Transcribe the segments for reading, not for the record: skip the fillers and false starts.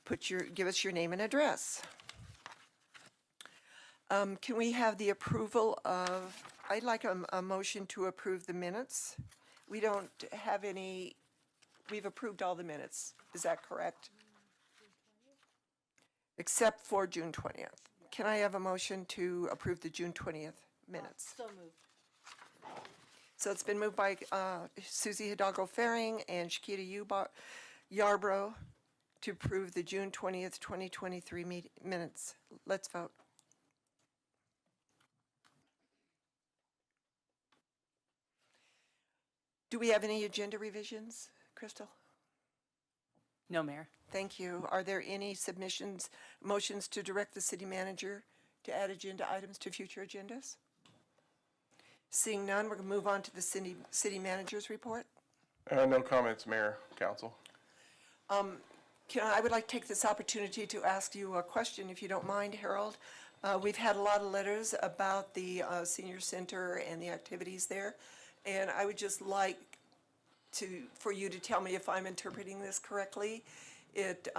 please give us your name and address. Can we have the approval of, I'd like a motion to approve the minutes. We don't have any, we've approved all the minutes. Is that correct? Except for June 20th. Can I have a motion to approve the June 20th minutes? So moved. So it's been moved by Susie Hidalgo-Faring and Shakita Yarbrough to approve the June 20th, 2023 minutes. Let's vote. Do we have any agenda revisions, Crystal? No, Mayor. Thank you. Are there any submissions, motions to direct the city manager to add agenda items to future agendas? Seeing none, we're going to move on to the city manager's report. No comments, Mayor, Council. I would like to take this opportunity to ask you a question, if you don't mind, Harold. We've had a lot of letters about the senior center and the activities there, and I would just like for you to tell me if I'm interpreting this correctly. It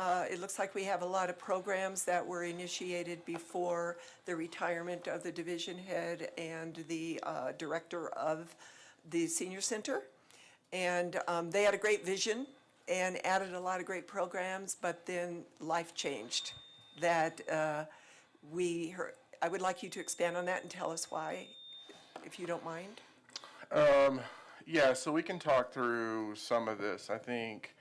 looks like we have a lot of programs that were initiated before the retirement of the division head and the director of the senior center. And they had a great vision and added a lot of great programs, but then life changed. I would like you to expand on that and tell us why, if you don't mind. Yeah, so we can talk through some of this. I think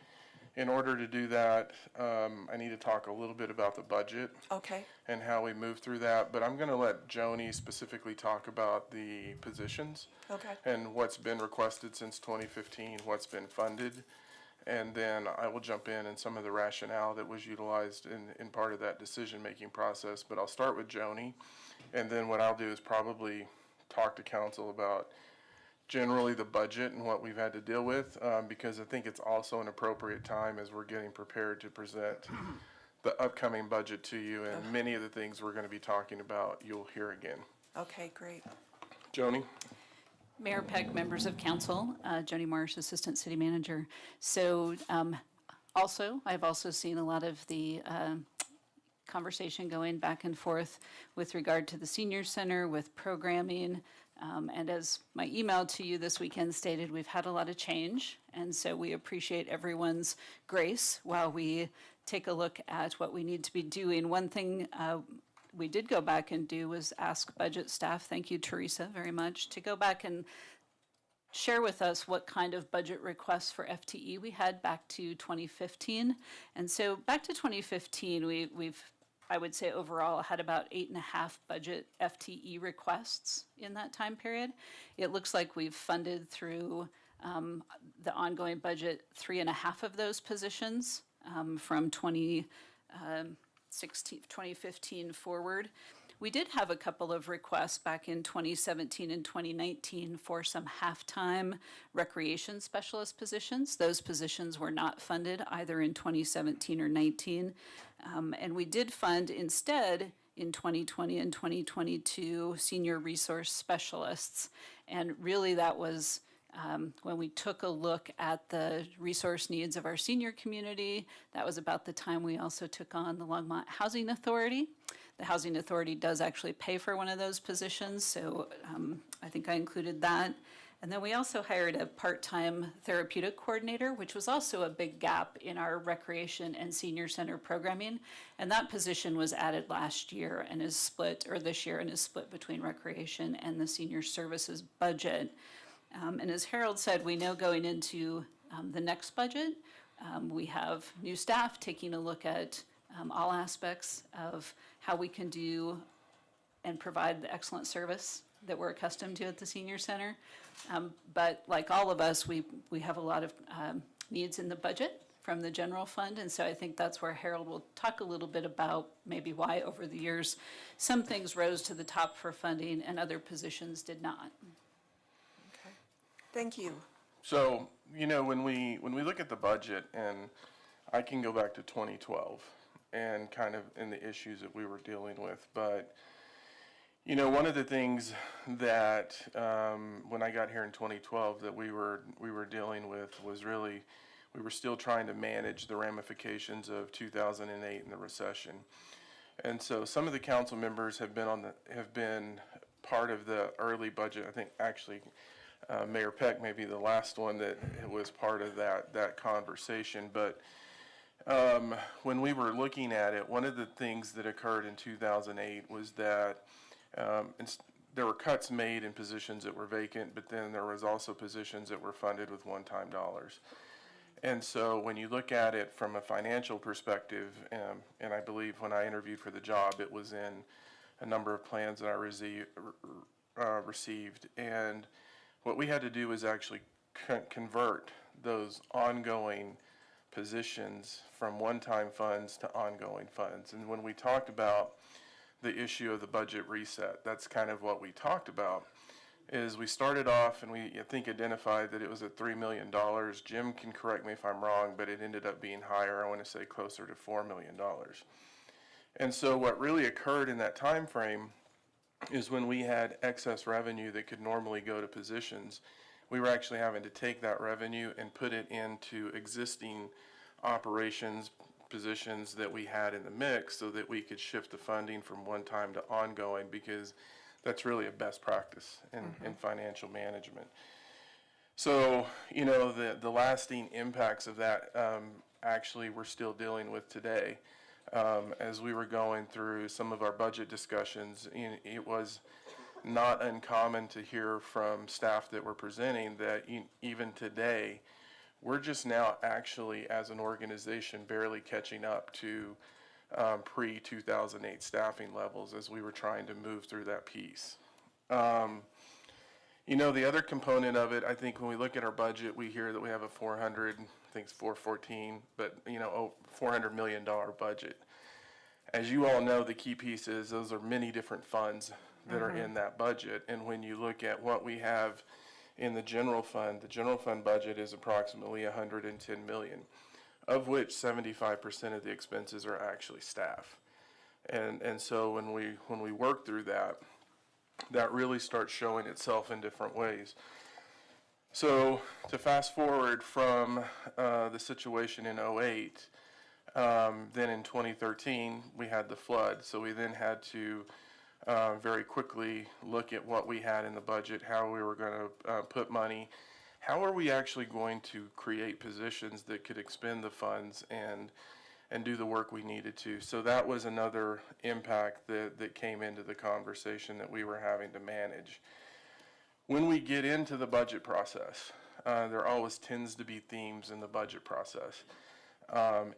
in order to do that, I need to talk a little bit about the budget. Okay. And how we move through that, but I'm going to let Joni specifically talk about the positions. Okay. And what's been requested since 2015, what's been funded, and then I will jump in and some of the rationale that was utilized in part of that decision-making process. But I'll start with Joni, and then what I'll do is probably talk to council about generally the budget and what we've had to deal with, because I think it's also an appropriate time as we're getting prepared to present the upcoming budget to you, and many of the things we're going to be talking about you'll hear again. Okay, great. Joni? Mayor Peck, members of council, Joni Marsh, Assistant City Manager. So I've also seen a lot of the conversation going back and forth with regard to the senior center, with programming. And as my email to you this weekend stated, we've had a lot of change. And so we appreciate everyone's grace while we take a look at what we need to be doing. One thing we did go back and do was ask budget staff, thank you, Teresa, very much, to go back and share with us what kind of budget requests for FTE we had back to 2015. And so back to 2015, we've I would say overall had about 8.5 budget FTE requests in that time period. It looks like we've funded through the ongoing budget 3.5 of those positions from 2015 forward. We did have a couple of requests back in 2017 and 2019 for some half-time recreation specialist positions. Those positions were not funded either in 2017 or 19. And we did fund instead in 2020 and 2022 senior resource specialists. And really that was when we took a look at the resource needs of our senior community. That was about the time we also took on the Longmont Housing Authority. The Housing Authority does actually pay for one of those positions, so I think I included that. And then we also hired a part-time therapeutic coordinator, which was also a big gap in our recreation and senior center programming. And that position was added last year and is split, or this year, and is split between recreation and the senior services budget. And as Harold said, we know going into the next budget, we have new staff taking a look at all aspects of how we can do and provide the excellent service that we're accustomed to at the senior center. But like all of us, we have a lot of needs in the budget from the general fund, and so I think that's where Harold will talk a little bit about maybe why over the years some things rose to the top for funding and other positions did not. Okay, thank you. So, you know, when we look at the budget, and I can go back to 2012 and kind of in the issues that we were dealing with, but you know, one of the things that when I got here in 2012 that we were dealing with was really we were still trying to manage the ramifications of 2008 and the recession. And so some of the council members have been part of the early budget. I think actually Mayor Peck may be the last one that was part of that conversation. But when we were looking at it, one of the things that occurred in 2008 was that there were cuts made in positions that were vacant, but then there was also positions that were funded with one-time dollars. And so when you look at it from a financial perspective, and I believe when I interviewed for the job, it was in a number of plans that I received. And what we had to do was actually convert those ongoing positions from one-time funds to ongoing funds. And when we talked about the issue of the budget reset, that's kind of what we talked about. Is we started off and we, I think, identified that it was at $3 million. Jim can correct me if I'm wrong, but it ended up being higher. I want to say closer to $4 million. And so what really occurred in that time frame is when we had excess revenue that could normally go to positions, we were actually having to take that revenue and put it into existing operations positions that we had in the mix so that we could shift the funding from one time to ongoing, because that's really a best practice in financial management. So, you know, the lasting impacts of that actually we're still dealing with today. As we were going through some of our budget discussions, it was not uncommon to hear from staff that were presenting that even today, we're just now actually, as an organization, barely catching up to pre-2008 staffing levels as we were trying to move through that piece. You know, the other component of it, I think when we look at our budget, we hear that we have a 400, I think it's 414, but, you know, $400 million budget. As you all know, the key piece is those are many different funds that are in that budget. And when you look at what we have in the general fund budget is approximately $110 million. Of which 75% of the expenses are actually staff. And so when we work through that, that really starts showing itself in different ways. So to fast forward from the situation in 2008, then in 2013 we had the flood. So we then had to very quickly look at what we had in the budget, how we were going to put money. How are we actually going to create positions that could expend the funds and do the work we needed to? So that was another impact that came into the conversation that we were having to manage. When we get into the budget process, there always tends to be themes in the budget process.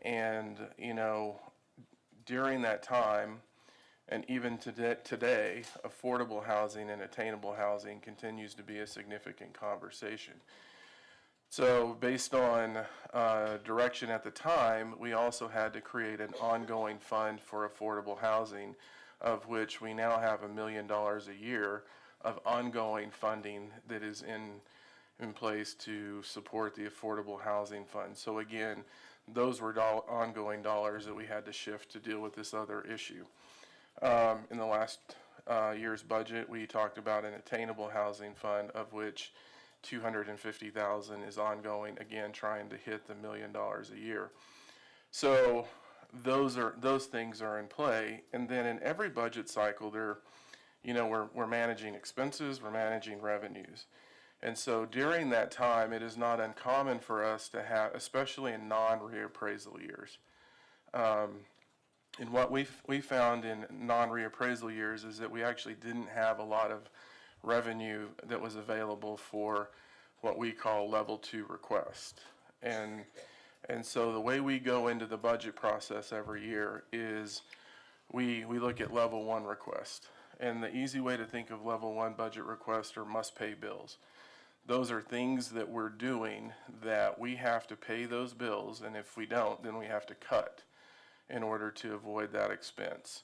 And, you know, during that time, and even today, affordable housing and attainable housing continues to be a significant conversation. So based on direction at the time, we also had to create an ongoing fund for affordable housing, of which we now have $1 million a year of ongoing funding that is in place to support the affordable housing fund. So again, those were ongoing dollars that we had to shift to deal with this other issue. In the last year's budget, we talked about an attainable housing fund, of which $250,000 is ongoing, again trying to hit the $1 million a year. So those things are in play, and then in every budget cycle, we're managing expenses, we're managing revenues, and so during that time, it is not uncommon for us to have, especially in non-reappraisal years. And what we found in non-reappraisal years is that we actually didn't have a lot of revenue that was available for what we call level 2 request. And so the way we go into the budget process every year is we look at level 1 request. And the easy way to think of level 1 budget request are must-pay bills. Those are things that we're doing that we have to pay those bills, and if we don't, then we have to cut in order to avoid that expense.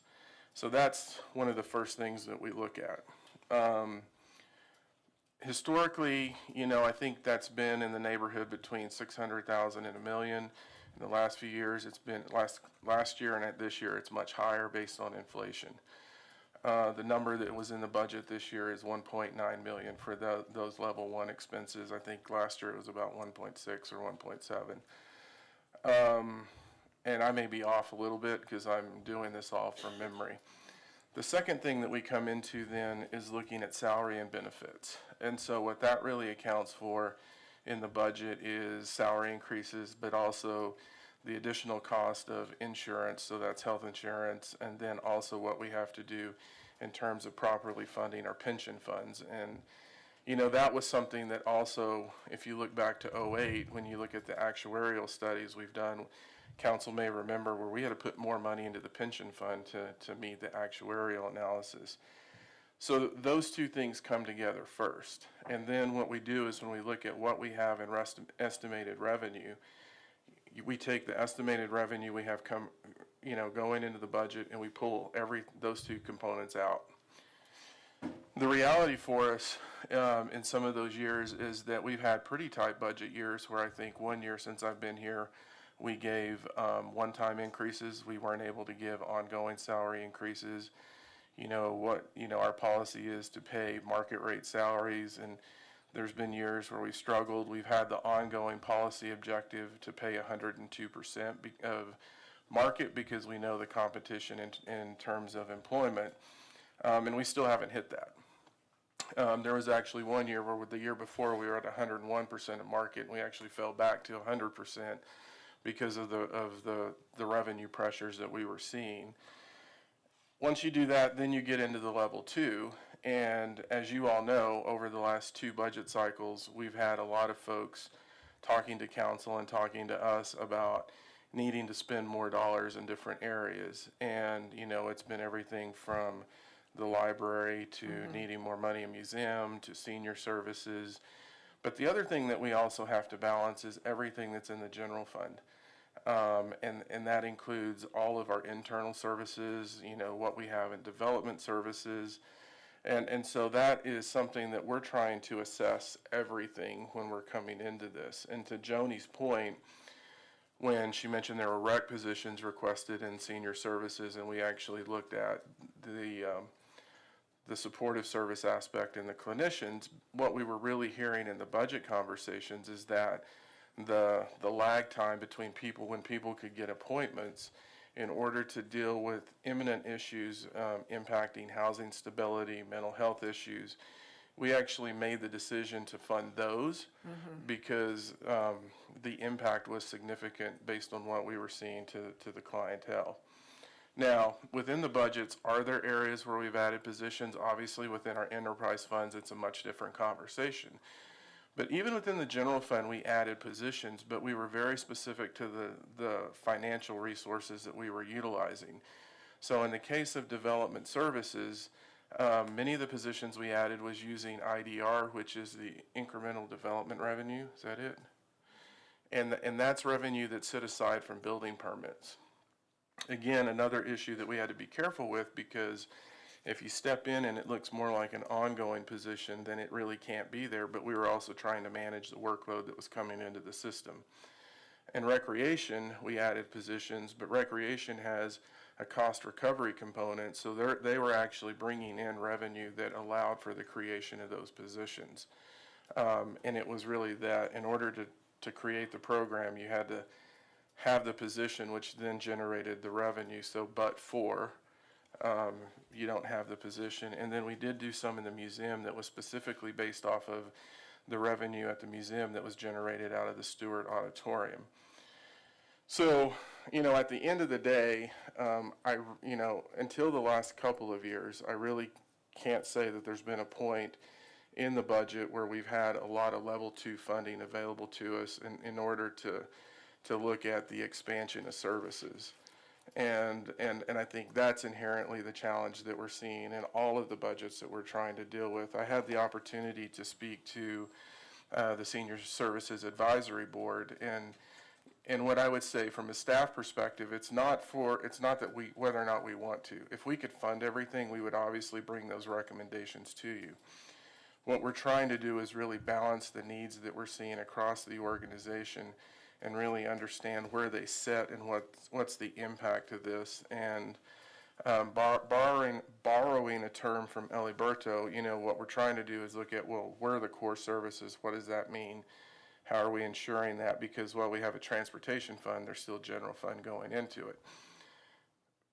So that's one of the first things that we look at. Historically, I think that's been in the neighborhood between 600,000 and $1 million. In the last few years, it's been last year and this year, it's much higher based on inflation. The number that was in the budget this year is 1.9 million for those level one expenses. I think last year it was about 1.6 or 1.7. And I may be off a little bit because I'm doing this all from memory. The second thing that we come into then is looking at salary and benefits. And so what that really accounts for in the budget is salary increases, but also the additional cost of insurance, so that's health insurance, and then also what we have to do in terms of properly funding our pension funds. And you know, that was something that also, if you look back to '08, when you look at the actuarial studies we've done, council may remember where we had to put more money into the pension fund to meet the actuarial analysis. So those two things come together first. And then what we do is when we look at what we have in estimated revenue, we take the estimated revenue we have going into the budget, and we pull those two components out. The reality for us in some of those years is that we've had pretty tight budget years where I think one year since I've been here, we gave one-time increases. We weren't able to give ongoing salary increases. Our policy is to pay market rate salaries, and there's been years where we've struggled. We've had the ongoing policy objective to pay 102% of market because we know the competition in terms of employment, and we still haven't hit that. There was actually one year where the year before we were at 101% of market, and we actually fell back to 100% because of the revenue pressures that we were seeing. Once you do that, then you get into the level two, and as you all know, over the last two budget cycles, we've had a lot of folks talking to council and talking to us about needing to spend more dollars in different areas. And it's been everything from the library to needing more money in museum to senior services. But the other thing that we also have to balance is everything that's in the general fund. And that includes all of our internal services, what we have in development services. And so that is something that we're trying to assess everything when we're coming into this. And to Joni's point, when she mentioned there were rec positions requested in senior services, and we actually looked at the supportive service aspect and the clinicians, what we were really hearing in the budget conversations is that the lag time between when people could get appointments in order to deal with imminent issues impacting housing stability, mental health issues, we actually made the decision to fund those because the impact was significant based on what we were seeing to the clientele. Now, within the budgets, are there areas where we've added positions? Obviously, within our enterprise funds, it's a much different conversation. But even within the general fund, we added positions, but we were very specific to the financial resources that we were utilizing. So in the case of development services, many of the positions we added was using IDR, which is the incremental development revenue. Is that it? And that's revenue that's set aside from building permits. Again, another issue that we had to be careful with, because if you step in and it looks more like an ongoing position, then it really can't be there, but we were also trying to manage the workload that was coming into the system. In recreation, we added positions, but recreation has a cost recovery component, so they were actually bringing in revenue that allowed for the creation of those positions. And it was really that in order to create the program, you had to have the position, which then generated the revenue. So you don't have the position. And then we did do some in the museum that was specifically based off of the revenue at the museum that was generated out of the Stewart Auditorium. So, at the end of the day, until the last couple of years, I really can't say that there's been a point in the budget where we've had a lot of level two funding available to us in order to look at the expansion of services. And I think that's inherently the challenge that we're seeing in all of the budgets that we're trying to deal with. I had the opportunity to speak to the Senior Services Advisory Board, and what I would say from a staff perspective, it's not that whether or not we want to. If we could fund everything, we would obviously bring those recommendations to you. What we're trying to do is really balance the needs that we're seeing across the organization and really understand where they sit and what's the impact of this. And Borrowing a term from Eliberto, what we're trying to do is look at, well, where are the core services? What does that mean? How are we ensuring that? Because while we have a transportation fund, there's still a general fund going into it.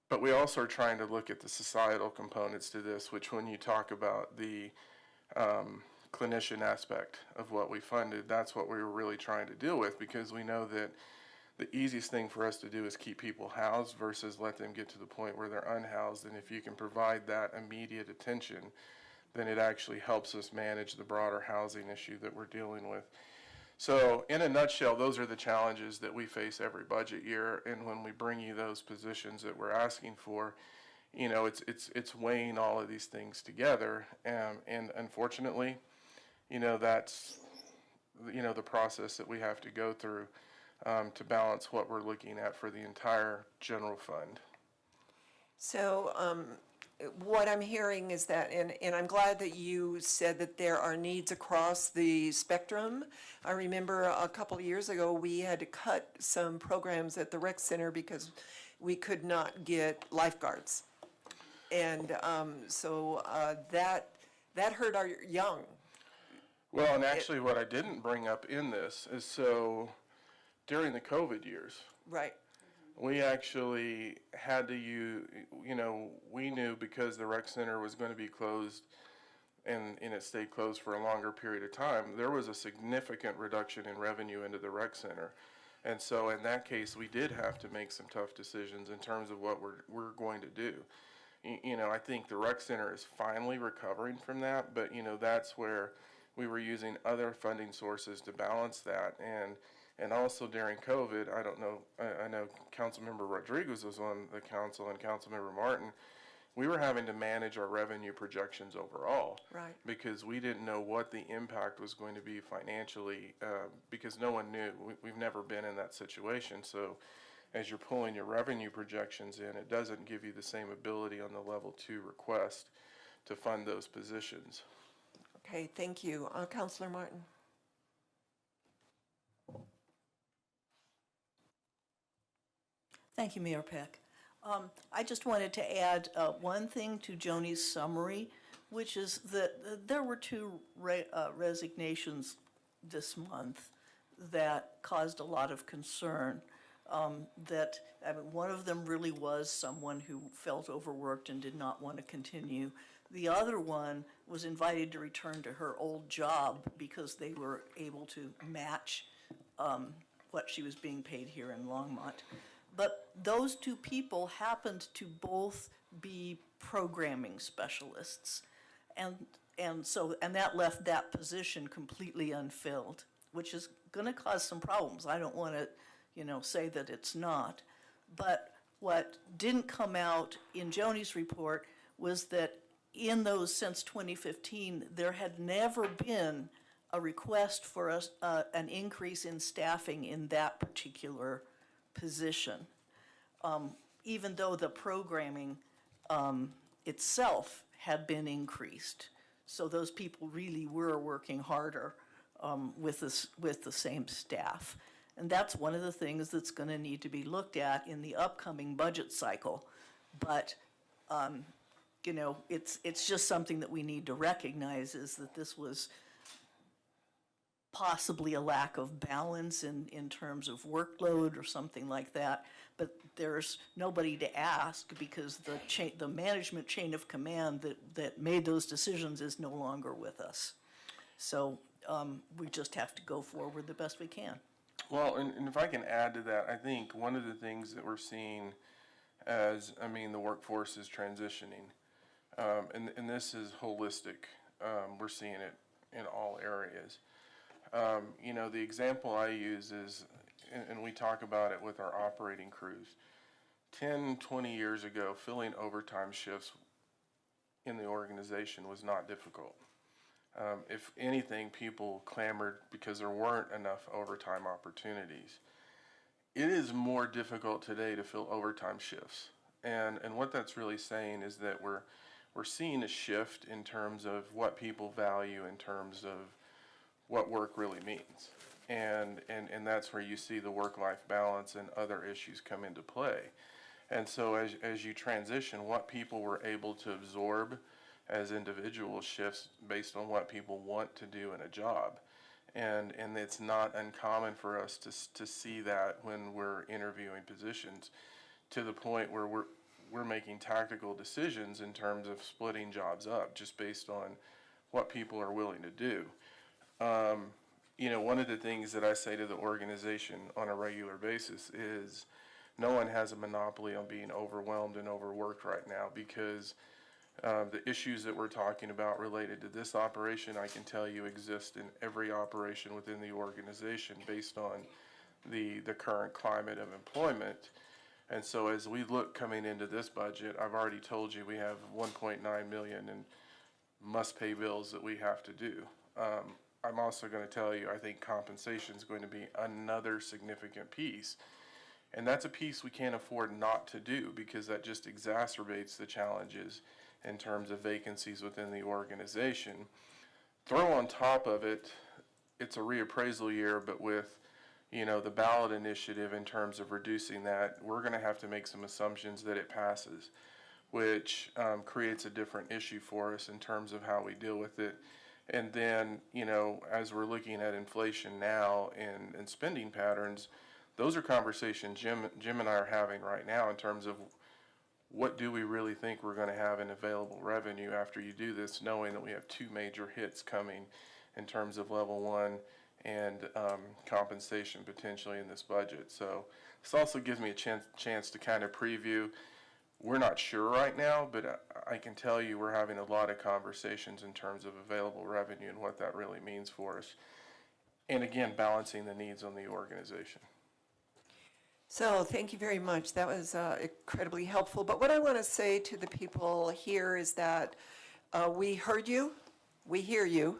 But we also are trying to look at the societal components to this, which when you talk about the clinician aspect of what we funded, that's what we were really trying to deal with, because we know that the easiest thing for us to do is keep people housed versus let them get to the point where they're unhoused. And if you can provide that immediate attention, then it actually helps us manage the broader housing issue that we're dealing with. So in a nutshell, those are the challenges that we face every budget year. And when we bring you those positions that we're asking for, it's weighing all of these things together. And unfortunately, that's, the process that we have to go through to balance what we're looking at for the entire general fund. So what I'm hearing is that, and I'm glad that you said that there are needs across the spectrum. I remember a couple of years ago, we had to cut some programs at the rec center because we could not get lifeguards. And so that hurt our young. Well, and actually what I didn't bring up in this is, so during the COVID years, Right. we actually had to use, we knew because the rec center was going to be closed and it stayed closed for a longer period of time, there was a significant reduction in revenue into the rec center. And so in that case, we did have to make some tough decisions in terms of what we're going to do. I think the rec center is finally recovering from that, but, that's where we were using other funding sources to balance that. And also during COVID, I don't know, I know Councilmember Rodriguez was on the council and Councilmember Martin, we were having to manage our revenue projections overall. Right. Because we didn't know what the impact was going to be financially, because no one knew. We've never been in that situation. So as you're pulling your revenue projections in, it doesn't give you the same ability on the level 2 request to fund those positions. Okay, thank you. Councilor Martin. Thank you, Mayor Peck. I just wanted to add one thing to Joni's summary, which is that there were two resignations this month that caused a lot of concern. One of them really was someone who felt overworked and did not want to continue. The other one was invited to return to her old job because they were able to match what she was being paid here in Longmont. But those two people happened to both be programming specialists. And that left that position completely unfilled, which is going to cause some problems. I don't want to, say that it's not. But what didn't come out in Joni's report was that in those since 2015, there had never been a request for an increase in staffing in that particular position, even though the programming itself had been increased. So those people really were working harder with the same staff. And that's one of the things that's going to need to be looked at in the upcoming budget cycle. But it's just something that we need to recognize, is that this was possibly a lack of balance in terms of workload or something like that. But there's nobody to ask, because the management chain of command that made those decisions is no longer with us. So we just have to go forward the best we can. Well, and if I can add to that, I think one of the things that we're seeing the workforce is transitioning. And this is holistic. We're seeing it in all areas. The example I use is, and we talk about it with our operating crews, 10, 20 years ago, filling overtime shifts in the organization was not difficult. If anything, people clamored because there weren't enough overtime opportunities. It is more difficult today to fill overtime shifts. And what that's really saying is that we're seeing a shift in terms of what people value, in terms of what work really means. And that's where you see the work-life balance and other issues come into play. And so as you transition, what people were able to absorb as individual shifts based on what people want to do in a job. And it's not uncommon for us to see that when we're interviewing positions, to the point where we're making tactical decisions in terms of splitting jobs up just based on what people are willing to do. You know, one of the things that I say to the organization on a regular basis is no one has a monopoly on being overwhelmed and overworked right now, because the issues that we're talking about related to this operation, I can tell you, exist in every operation within the organization based on the current climate of employment. And so as we look coming into this budget, I've already told you we have 1.9 million in must-pay bills that we have to do. I'm also going to tell you, I think compensation is going to be another significant piece. And that's a piece we can't afford not to do, because that just exacerbates the challenges in terms of vacancies within the organization. Throw on top of it, it's a reappraisal year, but with, you know, the ballot initiative in terms of reducing that, we're going to have to make some assumptions that it passes, which creates a different issue for us in terms of how we deal with it. And then, you know, as we're looking at inflation now and spending patterns, those are conversations Jim and I are having right now in terms of what do we really think we're going to have in available revenue after you do this, knowing that we have two major hits coming in terms of level one and compensation potentially in this budget. So this also gives me a chance to kind of preview. We're not sure right now, but I can tell you we're having a lot of conversations in terms of available revenue and what that really means for us. And again, balancing the needs on the organization. So thank you very much. That was incredibly helpful. But what I want to say to the people here is that we heard you, we hear you,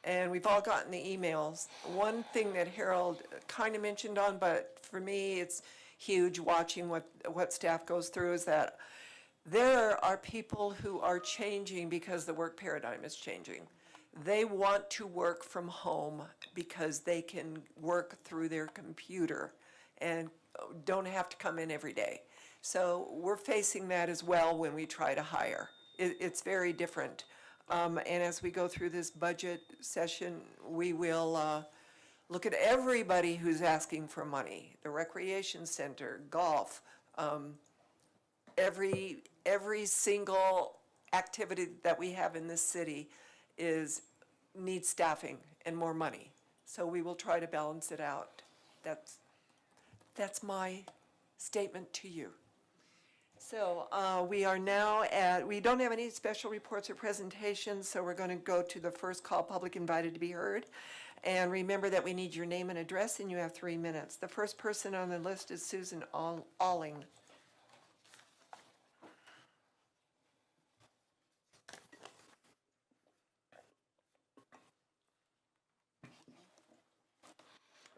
and we've all gotten the emails. One thing that Harold kind of mentioned on, but for me it's huge watching what staff goes through, is that there are people who are changing because the work paradigm is changing. They want to work from home because they can work through their computer and don't have to come in every day. So we're facing that as well when we try to hire. It's very different. And as we go through this budget session, we will look at everybody who's asking for money, the recreation center, golf, every single activity that we have in this city needs staffing and more money. So we will try to balance it out. That's my statement to you. So we are now we don't have any special reports or presentations, so we're going to go to the first call, public invited to be heard. And remember that we need your name and address, and you have 3 minutes. The first person on the list is Susan Alling.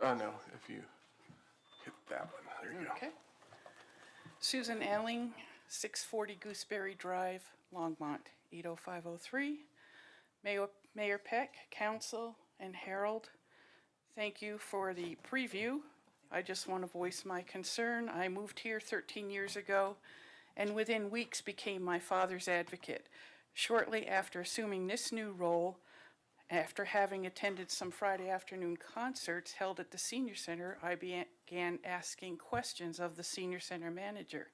No, if you hit that one, there you go. Okay. Susan Alling, 640 Gooseberry Drive, Longmont, 80503. Mayor Peck, Council, and Harold, thank you for the preview. I just want to voice my concern. I moved here 13 years ago and within weeks became my father's advocate. Shortly after assuming this new role, after having attended some Friday afternoon concerts held at the Senior Center, I began asking questions of the Senior Center manager.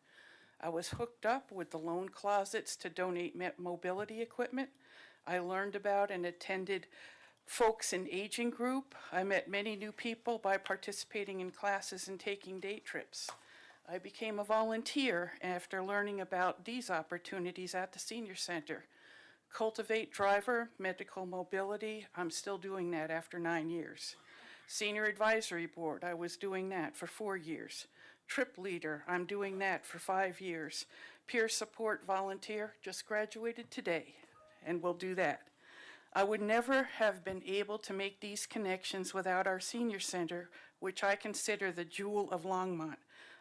I was hooked up with the loan closets to donate mobility equipment. I learned about and attended folks in aging group. I met many new people by participating in classes and taking day trips. I became a volunteer after learning about these opportunities at the Senior Center. Cultivate driver, medical mobility, I'm still doing that after 9 years. Senior Advisory Board, I was doing that for 4 years. Trip leader, I'm doing that for 5 years. Peer support volunteer, just graduated today, and will do that. I would never have been able to make these connections without our Senior Center, which I consider the jewel of Longmont.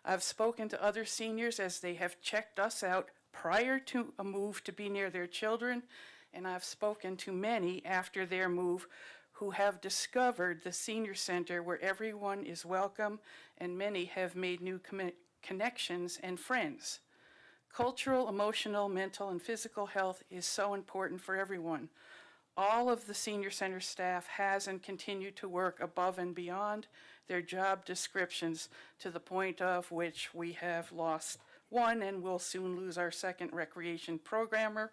I've spoken to other seniors as they have checked us out prior to a move to be near their children, and I've spoken to many after their move who have discovered the Senior Center where everyone is welcome, and many have made new connections, and friends. Cultural, emotional, mental, and physical health is so important for everyone. All of the senior center staff has and continue to work above and beyond their job descriptions, to the point of which we have lost one and will soon lose our second recreation programmer.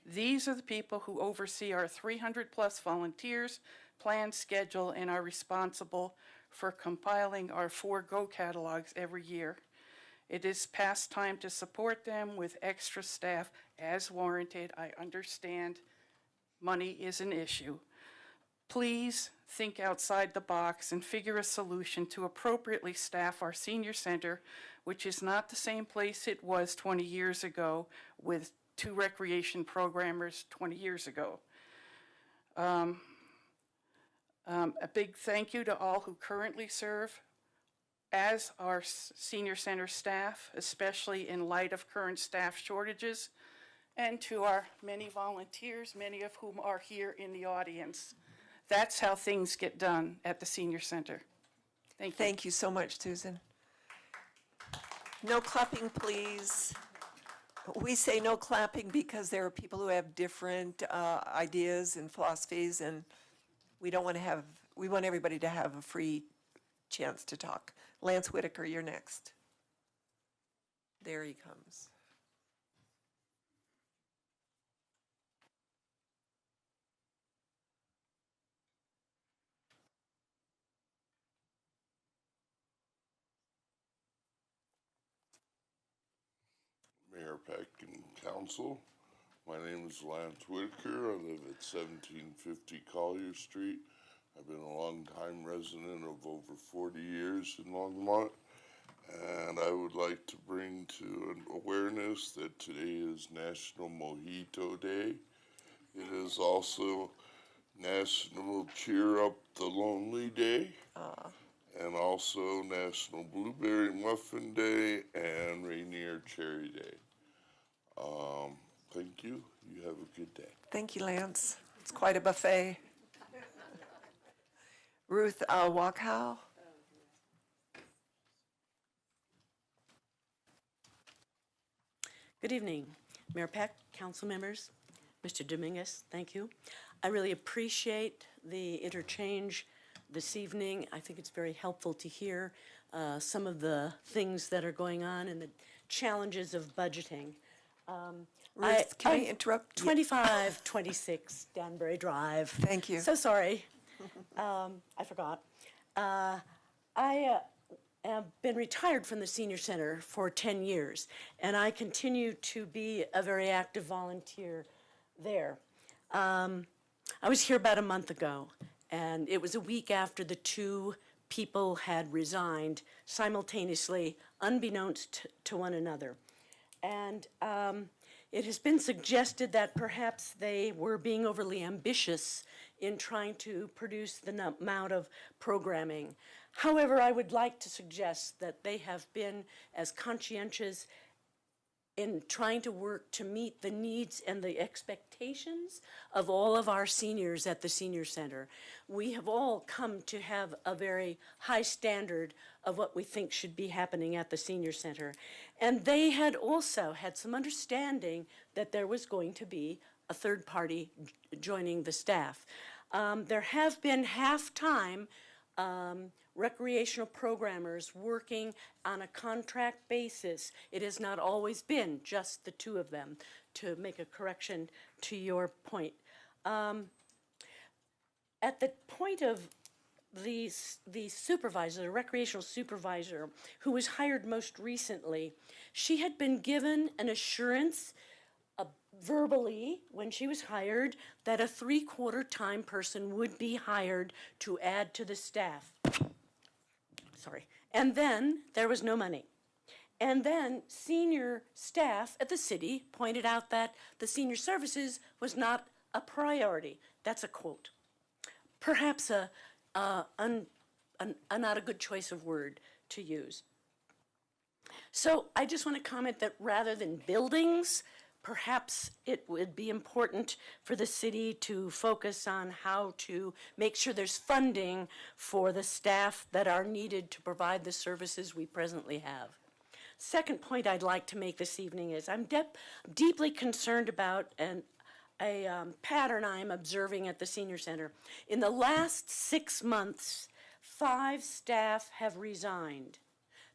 These are the people who oversee our 300+ volunteers, plan, schedule, and are responsible for compiling our 4 Go catalogs every year. It is past time to support them with extra staff as warranted. I understand money is an issue. Please think outside the box and figure a solution to appropriately staff our senior center, which is not the same place it was 20 years ago with 2 recreation programmers 20 years ago. A big thank you to all who currently serve as our senior center staff, especially in light of current staff shortages, and to our many volunteers, many of whom are here in the audience. That's how things get done at the senior center. Thank you. Thank you so much, Susan. No clapping, please. We say no clapping because there are people who have different ideas and philosophies, and we want everybody to have a free chance to talk. Lance Whitaker, you're next. There he comes. Mayor Peck and Council. My name is Lance Whitaker. I live at 1750 Collier Street. I've been a long-time resident of over 40 years in Longmont, and I would like to bring to an awareness that today is National Mojito Day. It is also National Cheer Up the Lonely Day, and also National Blueberry Muffin Day and Rainier Cherry Day. Thank you. You have a good day. Thank you, Lance. It's quite a buffet. Ruth Walkow. Good evening, Mayor Peck, council members, Mr. Dominguez, thank you. I really appreciate the interchange this evening. I think it's very helpful to hear some of the things that are going on and the challenges of budgeting. Ruth, can I interrupt? 2526 Danbury Drive. Thank you. So sorry. I forgot. I have been retired from the senior center for 10 years, and I continue to be a very active volunteer there. I was here about a month ago, and it was a week after the 2 people had resigned simultaneously, unbeknownst to one another. And it has been suggested that perhaps they were being overly ambitious in trying to produce the amount of programming. However, I would like to suggest that they have been as conscientious in trying to work to meet the needs and the expectations of all of our seniors at the senior center. We have all come to have a very high standard of what we think should be happening at the senior center. And they had also had some understanding that there was going to be a third party joining the staff. There have been half-time recreational programmers working on a contract basis. It has not always been just the 2 of them, to make a correction to your point. At the point of the supervisor, the recreational supervisor, who was hired most recently, she had been given an assurance verbally when she was hired that a 3/4-time person would be hired to add to the staff. Sorry. And then there was no money. And then senior staff at the city pointed out that the senior services was not a priority. That's a quote. Perhaps not a good choice of word to use. So I just want to comment that rather than buildings, perhaps it would be important for the city to focus on how to make sure there's funding for the staff that are needed to provide the services we presently have. second point I'd like to make this evening is I'm deeply concerned about a pattern I'm observing at the senior center. In the last 6 months, 5 staff have resigned.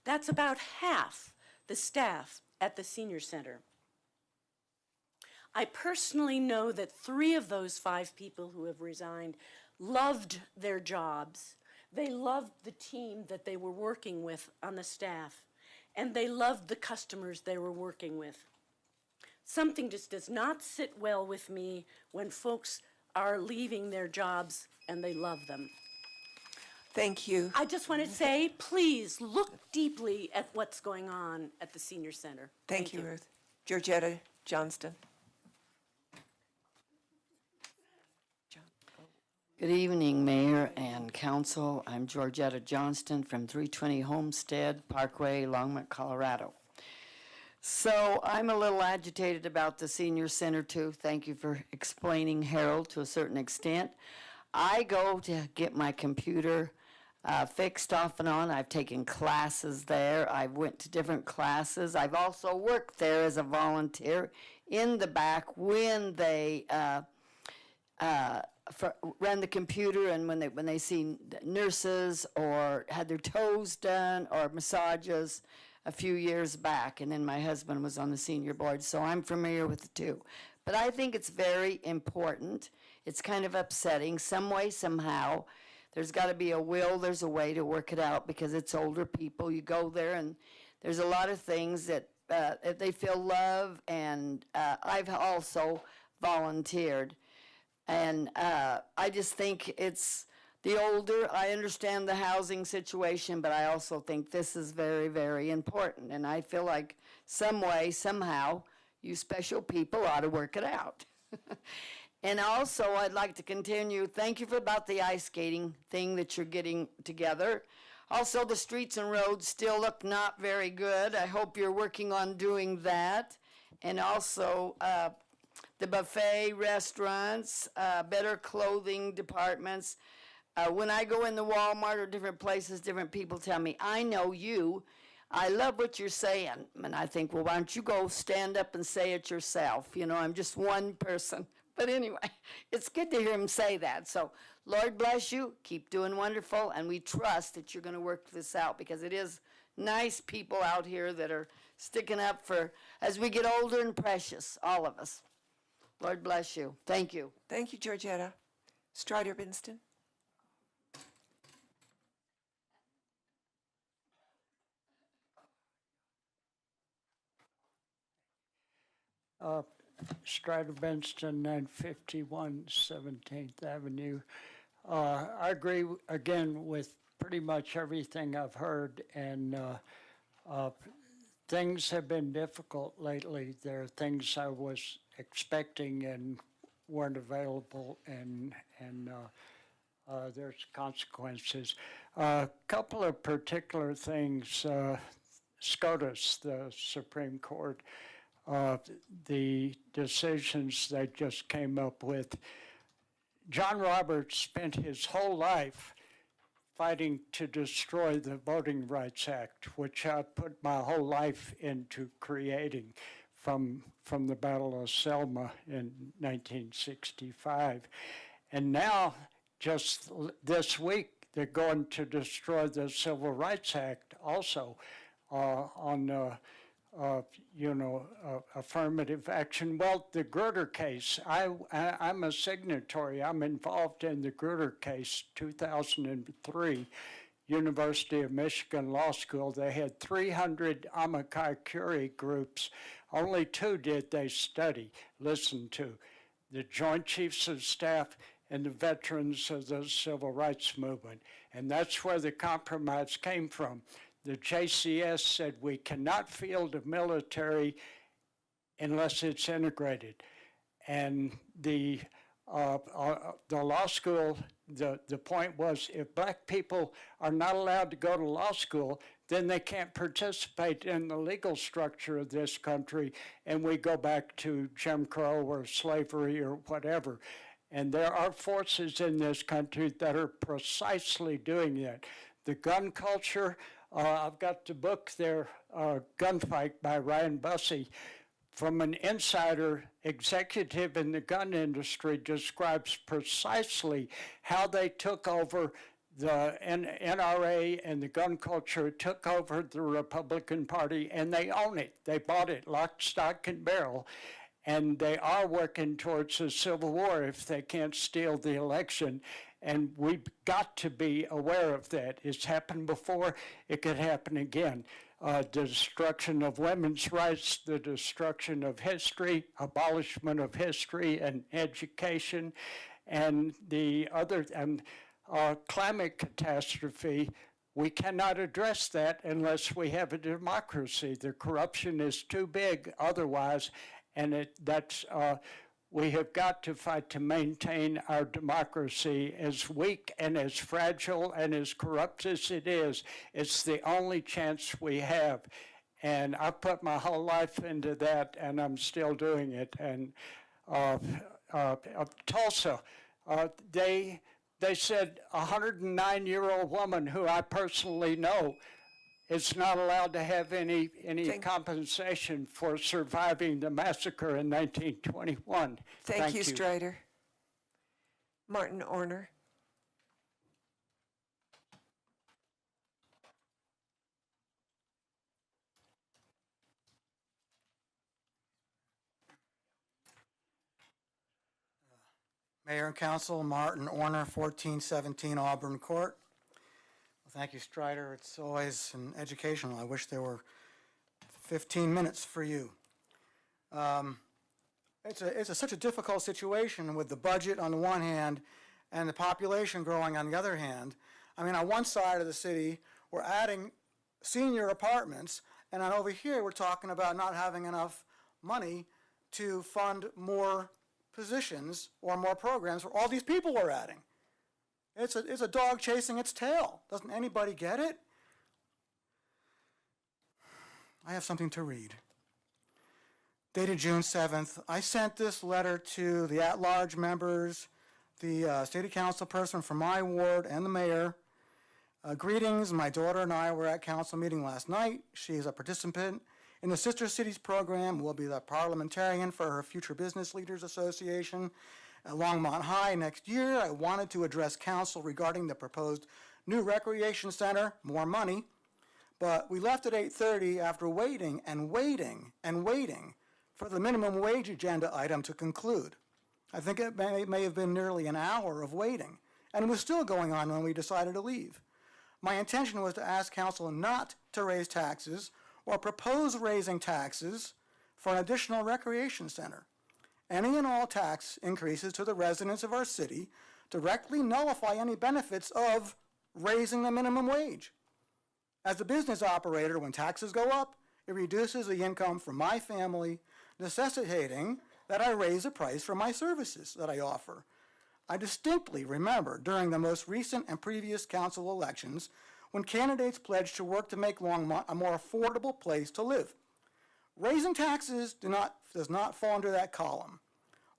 That's about half the staff at the senior center. I personally know that 3 of those 5 people who have resigned loved their jobs. They loved the team that they were working with on the staff, and they loved the customers they were working with. Something just does not sit well with me when folks are leaving their jobs and they love them. Thank you. I just want to say, please look deeply at what's going on at the senior center. Thank you, Ruth. Georgetta Johnston. Good evening, Mayor and Council. I'm Georgetta Johnston from 320 Homestead Parkway, Longmont, Colorado. So I'm a little agitated about the senior center too. Thank you for explaining, Harold, to a certain extent. I go to get my computer fixed off and on. I've taken classes there. I went to different classes. I've also worked there as a volunteer in the back when they ran the computer, and when they see nurses or had their toes done or massages a few years back. And then my husband was on the senior board, so I'm familiar with the two. But I think it's very important. It's kind of upsetting. Some way, somehow, there's got to be a will, there's a way to work it out, because it's older people. You go there and there's a lot of things that they feel love, and I've also volunteered. And I just think it's the older, I understand the housing situation, but I also think this is very, very important. And I feel like some way, somehow, you special people ought to work it out. And also, I'd like to continue, thank you for about the ice skating thing that you're getting together. Also, the streets and roads still look not very good. I hope you're working on doing that. And also, the buffet restaurants, better clothing departments. When I go in the Walmart or different places, different people tell me, I know you. I love what you're saying. And I think, well, why don't you go stand up and say it yourself? You know, I'm just one person. But anyway, it's good to hear him say that. So, Lord bless you. Keep doing wonderful. And we trust that you're going to work this out, because it is nice people out here that are sticking up for, as we get older and precious, all of us. Lord bless you. Thank you. Thank you, Georgetta. Strider Binston. Strider Benston, 951 17th Avenue. I agree again with pretty much everything I've heard, and things have been difficult lately. There are things I was expecting and weren't available, and there's consequences. A couple of particular things. SCOTUS, the Supreme Court, the decisions they just came up with. John Roberts spent his whole life fighting to destroy the Voting Rights Act, which I put my whole life into creating from the Battle of Selma in 1965. And now, just this week, they're going to destroy the Civil Rights Act also on affirmative action. Well, the Grutter case, I'm a signatory. I'm involved in the Grutter case, 2003, University of Michigan Law School. They had 300 amicus curiae groups. Only 2 did they study, listen to, the Joint Chiefs of Staff and the veterans of the Civil Rights Movement. And that's where the compromise came from. The JCS said we cannot field a military unless it's integrated. And the law school, the point was, if black people are not allowed to go to law school, then they can't participate in the legal structure of this country, and we go back to Jim Crow or slavery or whatever. And there are forces in this country that are precisely doing that. The gun culture, I've got the book there, Gunfight by Ryan Bussey, from an insider executive in the gun industry, describes precisely how they took over the NRA and the gun culture, took over the Republican Party, and they own it. They bought it lock, stock, and barrel. And they are working towards a civil war if they can't steal the election. And we've got to be aware of that. It's happened before, it could happen again. The destruction of women's rights, the destruction of history, abolishment of history and education, and the other, climate catastrophe. We cannot address that unless we have a democracy. The corruption is too big otherwise, and we have got to fight to maintain our democracy. As weak and as fragile and as corrupt as it is, it's the only chance we have. And I've put my whole life into that, and I'm still doing it. And Tulsa, they said a 109-year-old woman who I personally know is not allowed to have any compensation for surviving the massacre in 1921. Thank you, Strider. Martin Orner. Mayor and Council, Martin Orner, 1417 Auburn Court. Well, thank you, Strider. It's always educational. I wish there were 15 minutes for you. It's such a difficult situation with the budget on the one hand and the population growing on the other hand. I mean, on one side of the city, we're adding senior apartments, and on over here, we're talking about not having enough money to fund more positions or more programs for all these people we're adding. It's a dog chasing its tail. Doesn't anybody get it? I have something to read. Dated June 7th, I sent this letter to the at-large members, the city council person from my ward, and the mayor. Greetings, my daughter and I were at council meeting last night. She is a participant in the Sister Cities program, will be the parliamentarian for her Future Business Leaders Association at Longmont High next year. I wanted to address council regarding the proposed new recreation center, more money, but we left at 8:30 after waiting and waiting and waiting for the minimum wage agenda item to conclude. I think it may have been nearly an hour of waiting, and it was still going on when we decided to leave. My intention was to ask council not to raise taxes or propose raising taxes for an additional recreation center. Any and all tax increases to the residents of our city directly nullify any benefits of raising the minimum wage. As a business operator, when taxes go up, it reduces the income for my family, necessitating that I raise the price for my services that I offer. I distinctly remember during the most recent and previous council elections when candidates pledged to work to make Longmont a more affordable place to live. Raising taxes does not fall under that column.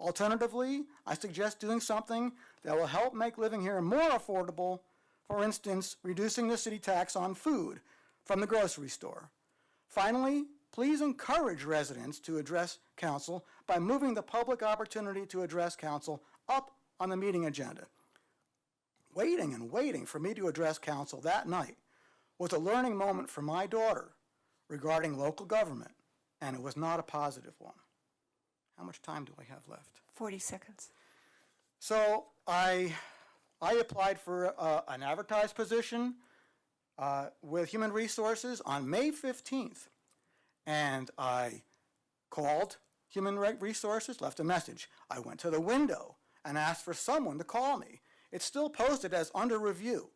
Alternatively, I suggest doing something that will help make living here more affordable, for instance, reducing the city tax on food from the grocery store. Finally, please encourage residents to address council by moving the public opportunity to address council up on the meeting agenda. Waiting and waiting for me to address council that night was a learning moment for my daughter regarding local government, and it was not a positive one. How much time do I have left? 40 seconds. So I applied for an advertised position with Human Resources on May 15th, and I called Human Resources, left a message. I went to the window and asked for someone to call me. It's still posted as under review.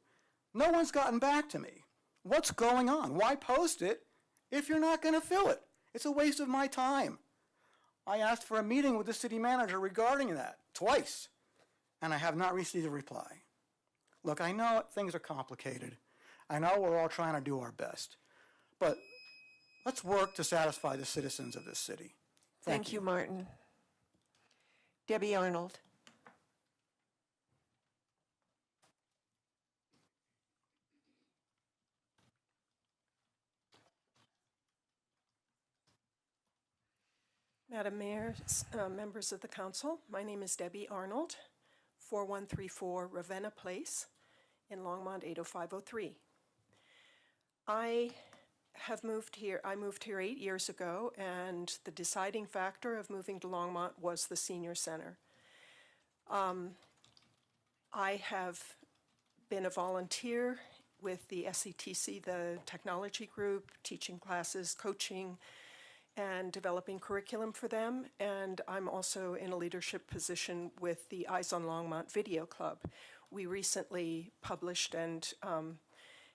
No one's gotten back to me. What's going on? Why post it if you're not going to fill it? It's a waste of my time. I asked for a meeting with the city manager regarding that twice, and I have not received a reply. Look, I know things are complicated. I know we're all trying to do our best, but let's work to satisfy the citizens of this city. Thank you, Martin. Debbie Arnold. Madam Mayor, members of the council, my name is Debbie Arnold, 4134 Ravenna Place in Longmont, 80503. I moved here 8 years ago, and the deciding factor of moving to Longmont was the senior center. I have been a volunteer with the SETC, the technology group, teaching classes, coaching, and developing curriculum for them. And I'm also in a leadership position with the Eyes on Longmont Video Club. We recently published and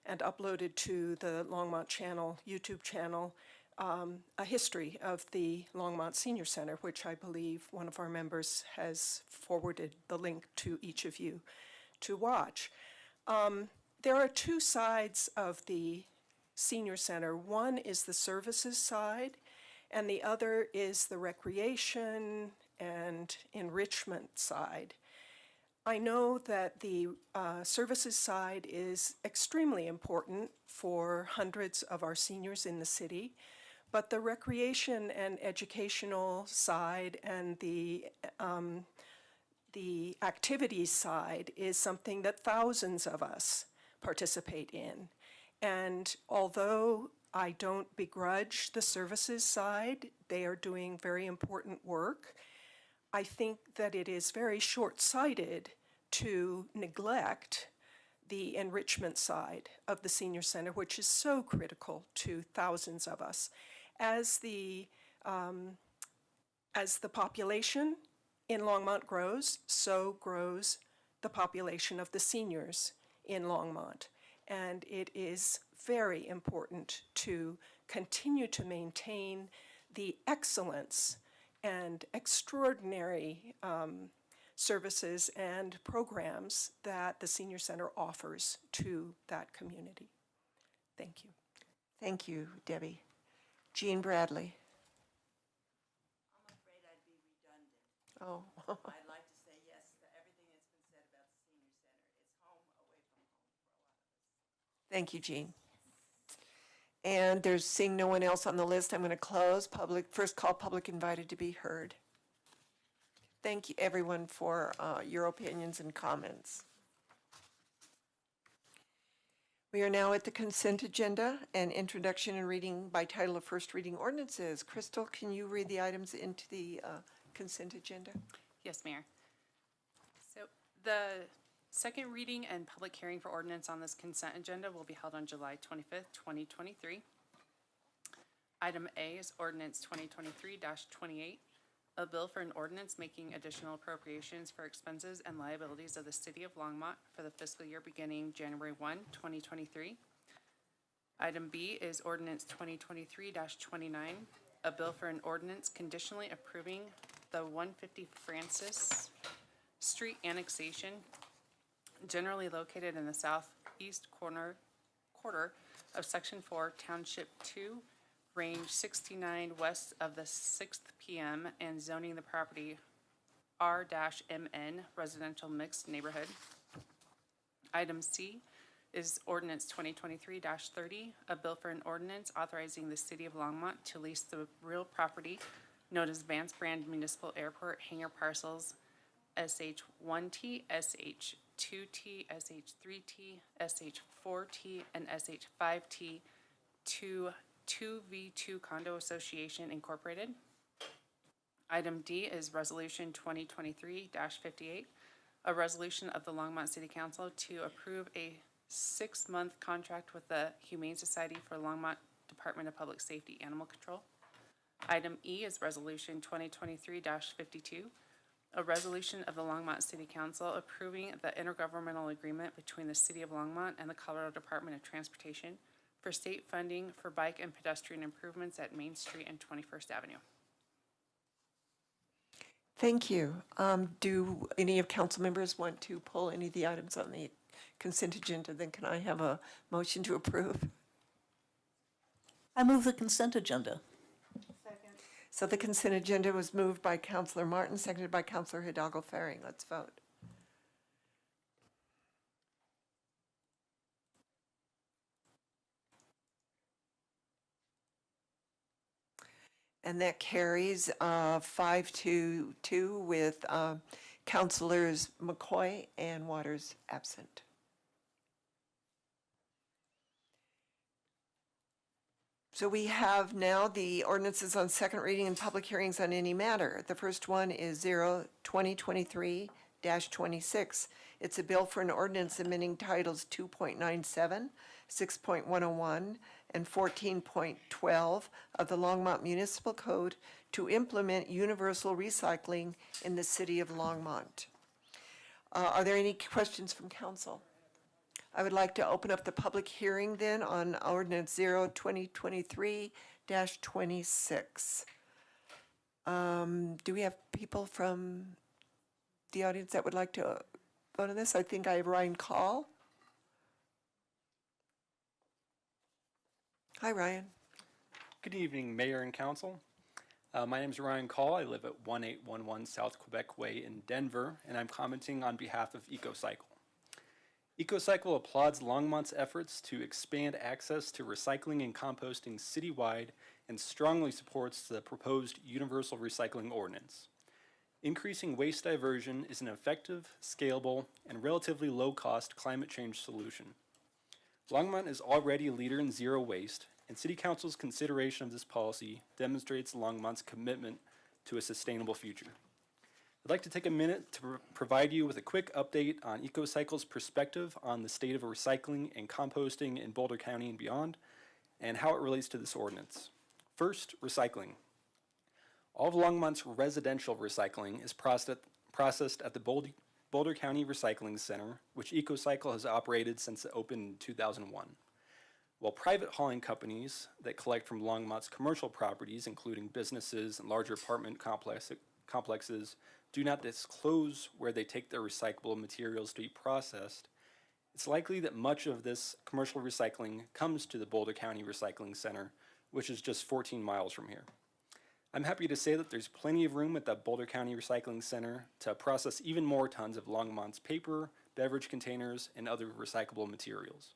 uploaded to the Longmont channel, YouTube channel, a history of the Longmont Senior Center, which I believe one of our members has forwarded the link to each of you to watch. There are two sides of the Senior Center. One is the services side, and the other is the recreation and enrichment side. I know that the services side is extremely important for hundreds of our seniors in the city, but the recreation and educational side and the activities side is something that thousands of us participate in. And although I don't begrudge the services side, they are doing very important work. I think that it is very short-sighted to neglect the enrichment side of the senior center, which is so critical to thousands of us. As the population in Longmont grows, so grows the population of the seniors in Longmont. And it is very important to continue to maintain the excellence and extraordinary services and programs that the Senior Center offers to that community. Thank you. Thank you, Debbie. Jean Bradley. I'm afraid I'd be redundant. Oh. I'd like to say yes to everything that's been said about the senior center. It's home away from home for a lot of us. Thank you, Jean. And there's seeing no one else on the list, I'm going to close first call public invited to be heard. Thank you, everyone, for your opinions and comments. We are now at the consent agenda and introduction and reading by title of first reading ordinances. Crystal, can you read the items into the consent agenda? Yes, Mayor. So the second reading and public hearing for ordinance on this consent agenda will be held on July 25th, 2023. Item A is ordinance 2023-28, a bill for an ordinance making additional appropriations for expenses and liabilities of the City of Longmont for the fiscal year beginning January 1, 2023. Item B is ordinance 2023-29, a bill for an ordinance conditionally approving the 150 Francis Street annexation, generally located in the southeast quarter of Section 4, Township 2, Range 69 west of the 6th PM, and zoning the property R-MN Residential Mixed Neighborhood. Item C is ordinance 2023-30, a bill for an ordinance authorizing the City of Longmont to lease the real property known as Vance Brand Municipal Airport hangar parcels SH1T, SH2T, SH3T, SH4T, and SH5T to 2V2 Condo Association Incorporated. Item D is Resolution 2023-58, a resolution of the Longmont City Council to approve a 6-month contract with the Humane Society for Longmont Department of Public Safety Animal Control. Item E is Resolution 2023-52, a resolution of the Longmont City Council approving the intergovernmental agreement between the City of Longmont and the Colorado Department of Transportation for state funding for bike and pedestrian improvements at Main Street and 21st Avenue. Thank you. Do any of council members want to pull any of the items on the consent agenda? Then can I have a motion to approve? I move the consent agenda. So the consent agenda was moved by Councilor Martin, seconded by Councilor Hidalgo Faring. Let's vote. And that carries 5-2 with Councilors McCoy and Waters absent. So we have now the ordinances on second reading and public hearings on any matter. The first one is 2023-26. It's a bill for an ordinance amending titles 2.97, 6.101, and 14.12 of the Longmont Municipal Code to implement universal recycling in the city of Longmont. Are there any questions from council? I would like to open up the public hearing then on ordinance 2023-26. Do we have people from the audience that would like to vote on this? I think I have Ryan Call. Hi, Ryan. Good evening, Mayor and Council. My name is Ryan Call. I live at 1811 South Quebec Way in Denver, and I'm commenting on behalf of EcoCycle. EcoCycle applauds Longmont's efforts to expand access to recycling and composting citywide and strongly supports the proposed universal recycling ordinance. Increasing waste diversion is an effective, scalable, and relatively low-cost climate change solution. Longmont is already a leader in zero waste, and City Council's consideration of this policy demonstrates Longmont's commitment to a sustainable future. I'd like to take a minute to provide you with a quick update on EcoCycle's perspective on the state of recycling and composting in Boulder County and beyond, and how it relates to this ordinance. First, recycling. All of Longmont's residential recycling is processed at the Boulder County Recycling Center, which EcoCycle has operated since it opened in 2001. While private hauling companies that collect from Longmont's commercial properties, including businesses and larger apartment complexes, do not disclose where they take their recyclable materials to be processed, it's likely that much of this commercial recycling comes to the Boulder County Recycling Center, which is just 14 miles from here. I'm happy to say that there's plenty of room at the Boulder County Recycling Center to process even more tons of Longmont's paper, beverage containers, and other recyclable materials.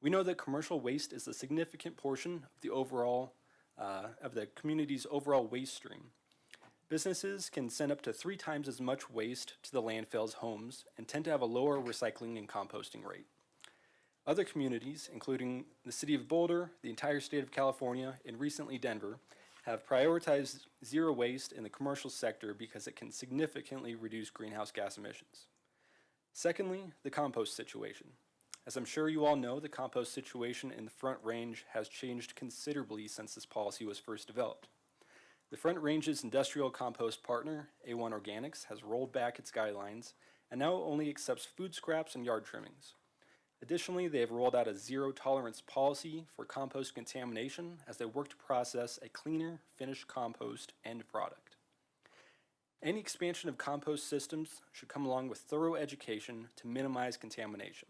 We know that commercial waste is a significant portion of the community's overall waste stream. Businesses can send up to 3 times as much waste to the landfill's homes and tend to have a lower recycling and composting rate. Other communities, including the city of Boulder, the entire state of California, and recently Denver, have prioritized zero waste in the commercial sector because it can significantly reduce greenhouse gas emissions. Secondly, the compost situation. As I'm sure you all know, the compost situation in the Front Range has changed considerably since this policy was first developed. The Front Range's industrial compost partner, A1 Organics, has rolled back its guidelines and now only accepts food scraps and yard trimmings. Additionally, they have rolled out a zero-tolerance policy for compost contamination as they work to process a cleaner, finished compost end product. Any expansion of compost systems should come along with thorough education to minimize contamination.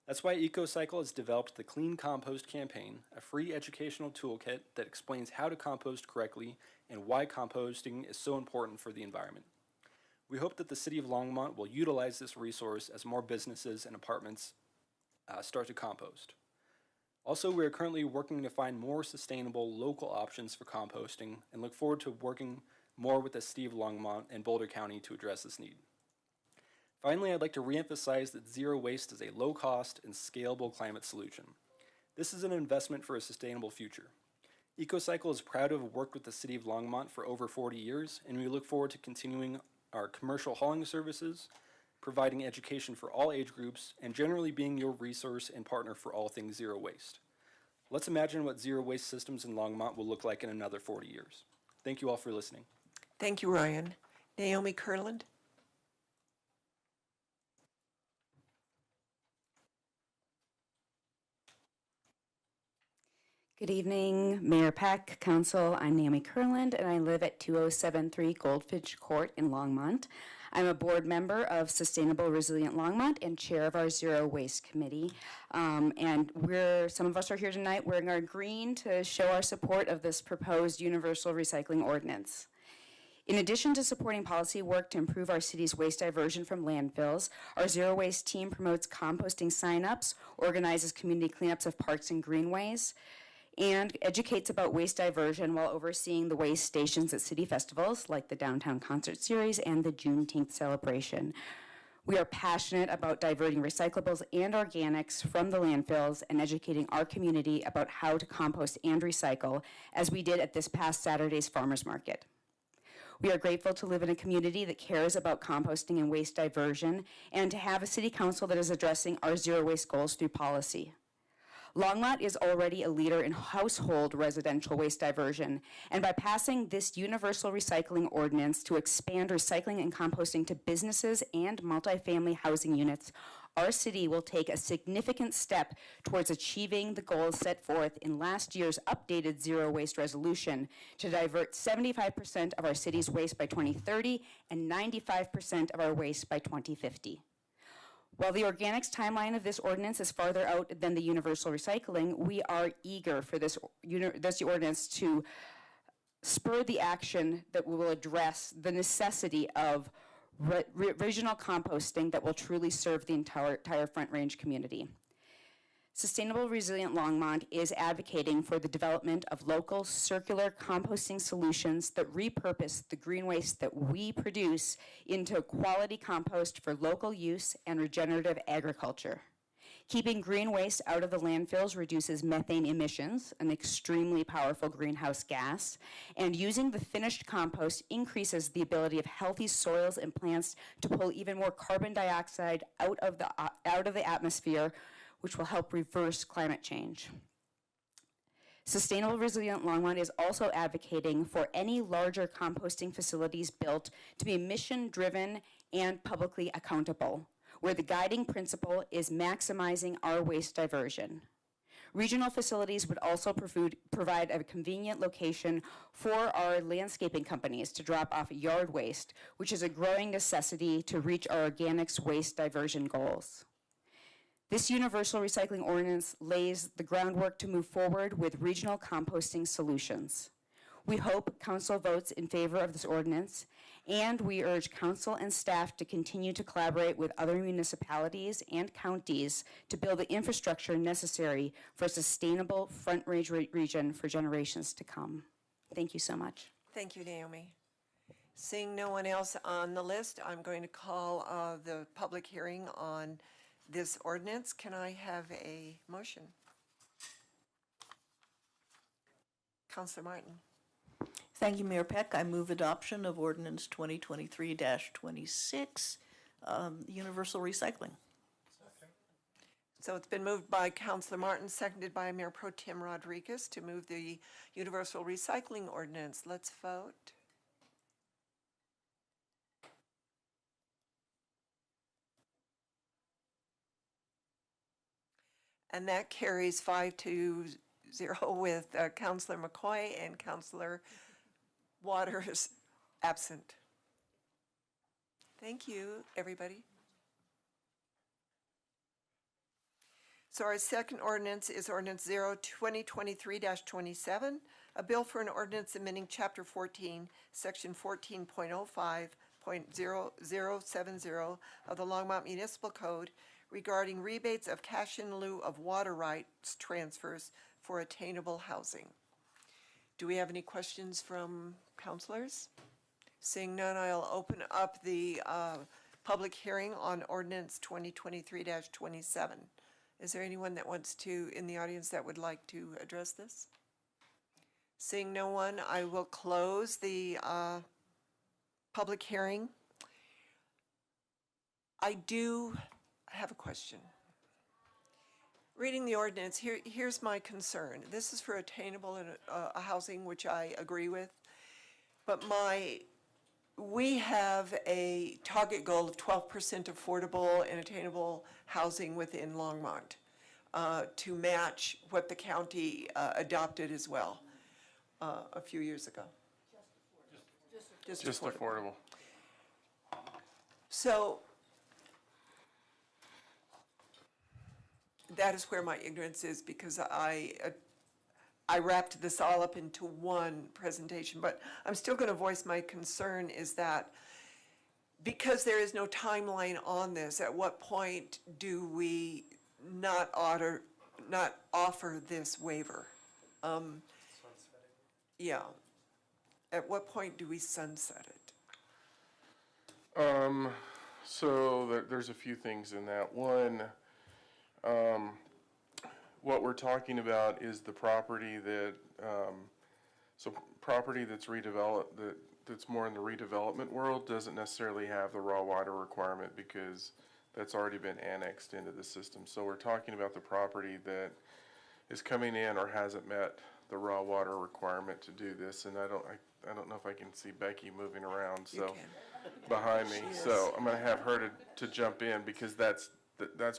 That's why EcoCycle has developed the Clean Compost Campaign, a free educational toolkit that explains how to compost correctly and why composting is so important for the environment. We hope that the City of Longmont will utilize this resource as more businesses and apartments start to compost. Also, we are currently working to find more sustainable local options for composting and look forward to working more with the City of Longmont and Boulder County to address this need. Finally, I'd like to reemphasize that zero waste is a low-cost and scalable climate solution. This is an investment for a sustainable future. EcoCycle is proud to have worked with the City of Longmont for over 40 years, and we look forward to continuing our commercial hauling services, providing education for all age groups, and generally being your resource and partner for all things zero waste. Let's imagine what zero waste systems in Longmont will look like in another 40 years. Thank you all for listening. Thank you, Ryan. Naomi Kurland. Good evening, Mayor Peck, Council. I'm Naomi Kurland, and I live at 2073 Goldfinch Court in Longmont. I'm a board member of Sustainable Resilient Longmont and chair of our Zero Waste Committee. And some of us are here tonight wearing our green to show our support of this proposed universal recycling ordinance. In addition to supporting policy work to improve our city's waste diversion from landfills, our Zero Waste team promotes composting signups, organizes community cleanups of parks and greenways, and educates about waste diversion while overseeing the waste stations at city festivals like the Downtown Concert Series and the Juneteenth celebration. We are passionate about diverting recyclables and organics from the landfills and educating our community about how to compost and recycle, as we did at this past Saturday's farmers market. We are grateful to live in a community that cares about composting and waste diversion, and to have a city council that is addressing our zero waste goals through policy. Longmont is already a leader in household residential waste diversion, and by passing this universal recycling ordinance to expand recycling and composting to businesses and multifamily housing units, our city will take a significant step towards achieving the goals set forth in last year's updated zero waste resolution to divert 75% of our city's waste by 2030 and 95% of our waste by 2050. While the organics timeline of this ordinance is farther out than the universal recycling, we are eager for this ordinance to spur the action that will address the necessity of regional composting that will truly serve the entire Front Range community. Sustainable Resilient Longmont is advocating for the development of local circular composting solutions that repurpose the green waste that we produce into quality compost for local use and regenerative agriculture. Keeping green waste out of the landfills reduces methane emissions, an extremely powerful greenhouse gas, and using the finished compost increases the ability of healthy soils and plants to pull even more carbon dioxide out of the atmosphere, which will help reverse climate change. Sustainable Resilient Longmont is also advocating for any larger composting facilities built to be mission-driven and publicly accountable, where the guiding principle is maximizing our waste diversion. Regional facilities would also provide a convenient location for our landscaping companies to drop off yard waste, which is a growing necessity to reach our organics waste diversion goals. This universal recycling ordinance lays the groundwork to move forward with regional composting solutions. We hope council votes in favor of this ordinance, and we urge council and staff to continue to collaborate with other municipalities and counties to build the infrastructure necessary for a sustainable Front Range region for generations to come. Thank you so much. Thank you, Naomi. Seeing no one else on the list, I'm going to call the public hearing on this ordinance. Can I have a motion? Councilor Martin. Thank you, Mayor Peck. I move adoption of ordinance 2023-26, universal recycling. So it's been moved by Councilor Martin, seconded by Mayor Pro Tem Rodriguez to move the universal recycling ordinance. Let's vote. And that carries 5-0 with Councilor McCoy and Councilor Waters absent. Thank you, everybody. So our second ordinance is Ordinance 2023-27, a bill for an ordinance amending Chapter 14, Section 14.05.0070 of the Longmont Municipal Code regarding rebates of cash in lieu of water rights transfers for attainable housing. Do we have any questions from councilors? Seeing none, I'll open up the public hearing on ordinance 2023-27. Is there anyone that wants to, in the audience, that would like to address this? Seeing no one, I will close the public hearing. I do have a question. Reading the ordinance, here's my concern. This is for attainable housing, which I agree with, but we have a target goal of 12% affordable and attainable housing within Longmont to match what the county adopted as well a few years ago. Just affordable. So that is where my ignorance is, because I wrapped this all up into one presentation, but I'm still going to voice my concern is that because there is no timeline on this, at what point do we not offer this waiver? Yeah. At what point do we sunset it? So there's a few things in that. One, what we're talking about is the property that, so property that's redeveloped, that's more in the redevelopment world doesn't necessarily have the raw water requirement because that's already been annexed into the system. So we're talking about the property that is coming in or hasn't met the raw water requirement to do this. And I don't know if I can see Becky moving around, so behind me. So I'm gonna have her to jump in because that's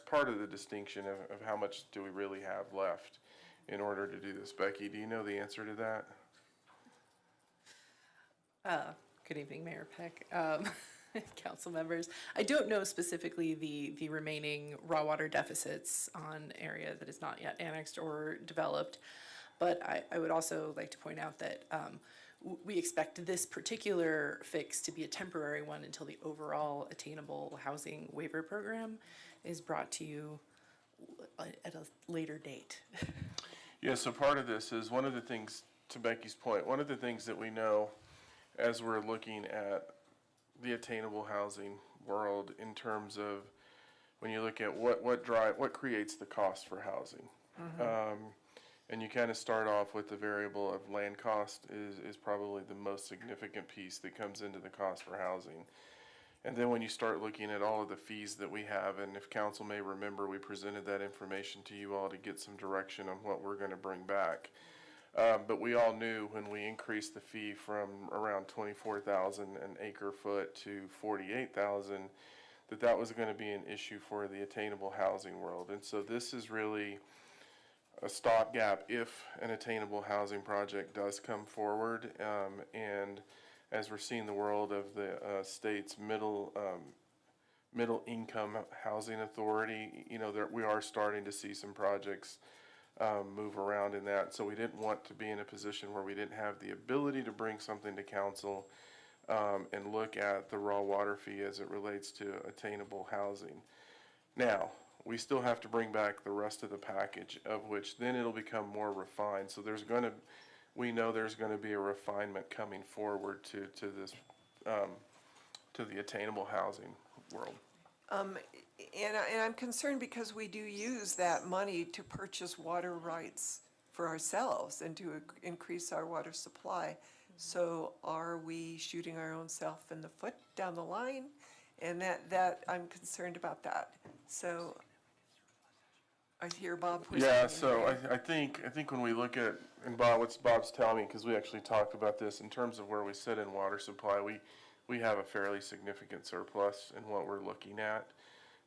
part of the distinction of how much do we really have left in order to do this. Becky, do you know the answer to that? Good evening, Mayor Peck, council members. I don't know specifically the remaining raw water deficits on area that is not yet annexed or developed, but I would also like to point out that we expect this particular fix to be a temporary one until the overall attainable housing waiver program is brought to you at a later date. Yeah, so part of this is one of the things, to Becky's point, one of the things that we know as we're looking at the attainable housing world in terms of when you look at what creates the cost for housing. And you kind of start off with the variable of land cost is probably the most significant piece that comes into the cost for housing. And then when you start looking at all of the fees that we have, and if council may remember, we presented that information to you all to get some direction on what we're going to bring back. But we all knew when we increased the fee from around 24,000 an acre foot to 48,000 that was going to be an issue for the attainable housing world. And so this is really a stopgap if an attainable housing project does come forward. And as we're seeing the world of the state's middle income housing authority, we are starting to see some projects move around in that. So we didn't want to be in a position where we didn't have the ability to bring something to council and look at the raw water fee as it relates to attainable housing. Now, we still have to bring back the rest of the package, of which then it'll become more refined. So we know there's going to be a refinement coming forward to this, to the attainable housing world. And I'm concerned because we do use that money to purchase water rights for ourselves and to increase our water supply. So are we shooting our own self in the foot down the line? And that I'm concerned about that. So I hear Bob. Yeah, so I think when we look at, and what's Bob's telling me, because we actually talked about this in terms of where we sit in water supply, we have a fairly significant surplus in what we're looking at.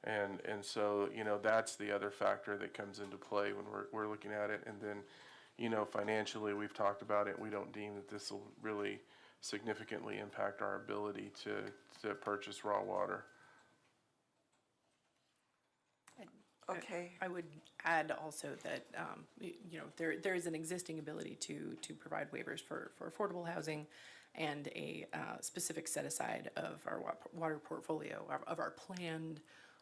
And so, that's the other factor that comes into play when we're looking at it. And then, financially, we've talked about it. We don't deem that this will really significantly impact our ability to purchase raw water. Okay. I would add also that, there is an existing ability to provide waivers for affordable housing and a specific set aside of our water portfolio, of our planned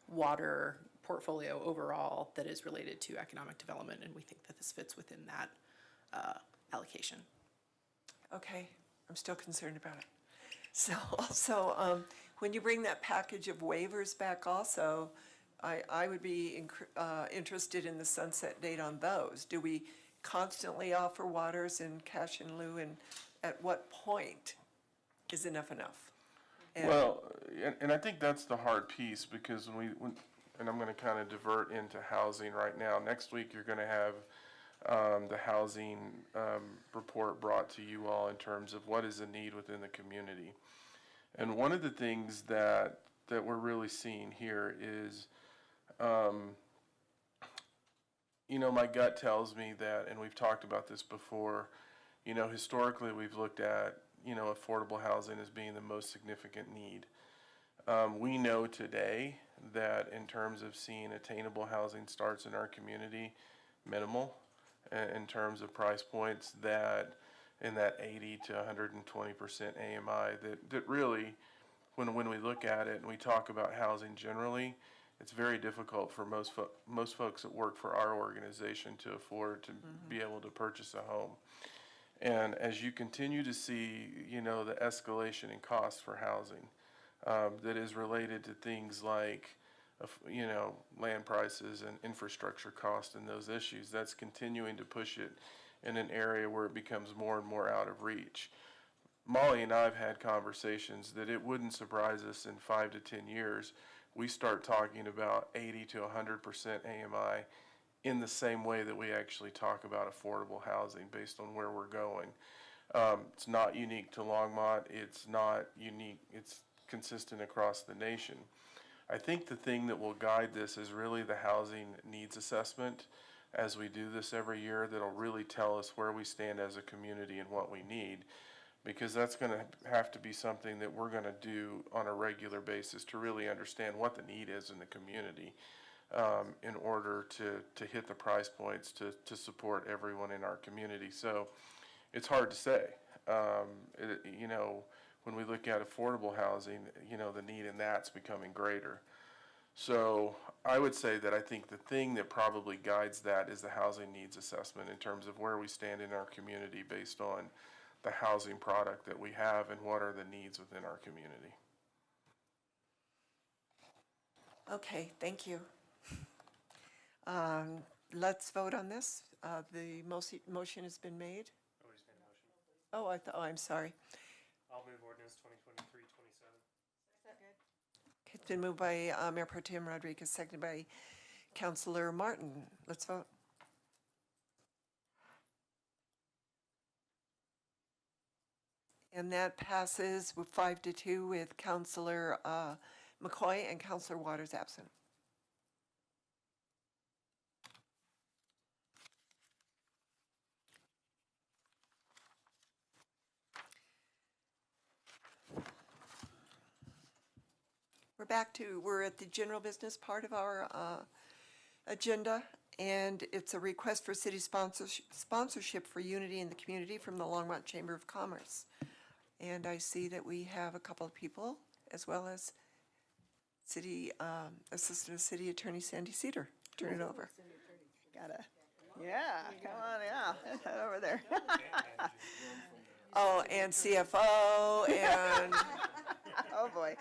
water portfolio overall that is related to economic development, and we think that this fits within that allocation. Okay, I'm still concerned about it. So also, when you bring that package of waivers back also, I would be interested in the sunset date on those. Do we constantly offer waters in cash in lieu, and at what point is enough? Well, and I think that's the hard piece, because and I'm going to kind of divert into housing right now. Next week you're going to have the housing report brought to you all in terms of what is the need within the community. And one of the things that we're really seeing here is, my gut tells me that, and we've talked about this before, historically we've looked at, affordable housing as being the most significant need. We know today that in terms of seeing attainable housing starts in our community, minimal in terms of price points, that in that 80 to 120% AMI, that really, when we look at it and we talk about housing generally, it's very difficult for most folks that work for our organization to afford to be able to purchase a home. And as you continue to see, the escalation in costs for housing, that is related to things like, land prices and infrastructure costs and those issues, that's continuing to push it in an area where it becomes more and more out of reach. Molly and I have had conversations that it wouldn't surprise us in 5 to 10 years, we start talking about 80 to 100% AMI in the same way that we actually talk about affordable housing based on where we're going. It's not unique to Longmont. It's not unique. It's consistent across the nation. I think the thing that will guide this is really the housing needs assessment as we do this every year that'll really tell us where we stand as a community and what we need, because that's going to have to be something that we're going to do on a regular basis to really understand what the need is in the community in order to hit the price points to support everyone in our community. So it's hard to say. When we look at affordable housing, the need in that's becoming greater. So I would say that I think the thing that probably guides that is the housing needs assessment in terms of where we stand in our community based on the housing product that we have and what are the needs within our community. Okay, thank you. Let's vote on this. The motion has been made. Nobody's made a motion. Oh, I'm sorry. I'll move ordinance 2023-27. It's been moved by Mayor Pro Tem Rodriguez, seconded by Councilor Martin. Let's vote. And that passes with 5-2 with Councilor McCoy and Councilor Waters absent. We're at the general business part of our agenda, and it's a request for city sponsorship for unity in the community from the Longmont Chamber of Commerce. And I see that we have a couple of people, as well as Assistant City Attorney Sandy Cedar. Turn it over. Come on, head over there. Oh, and CFO and Oh, boy.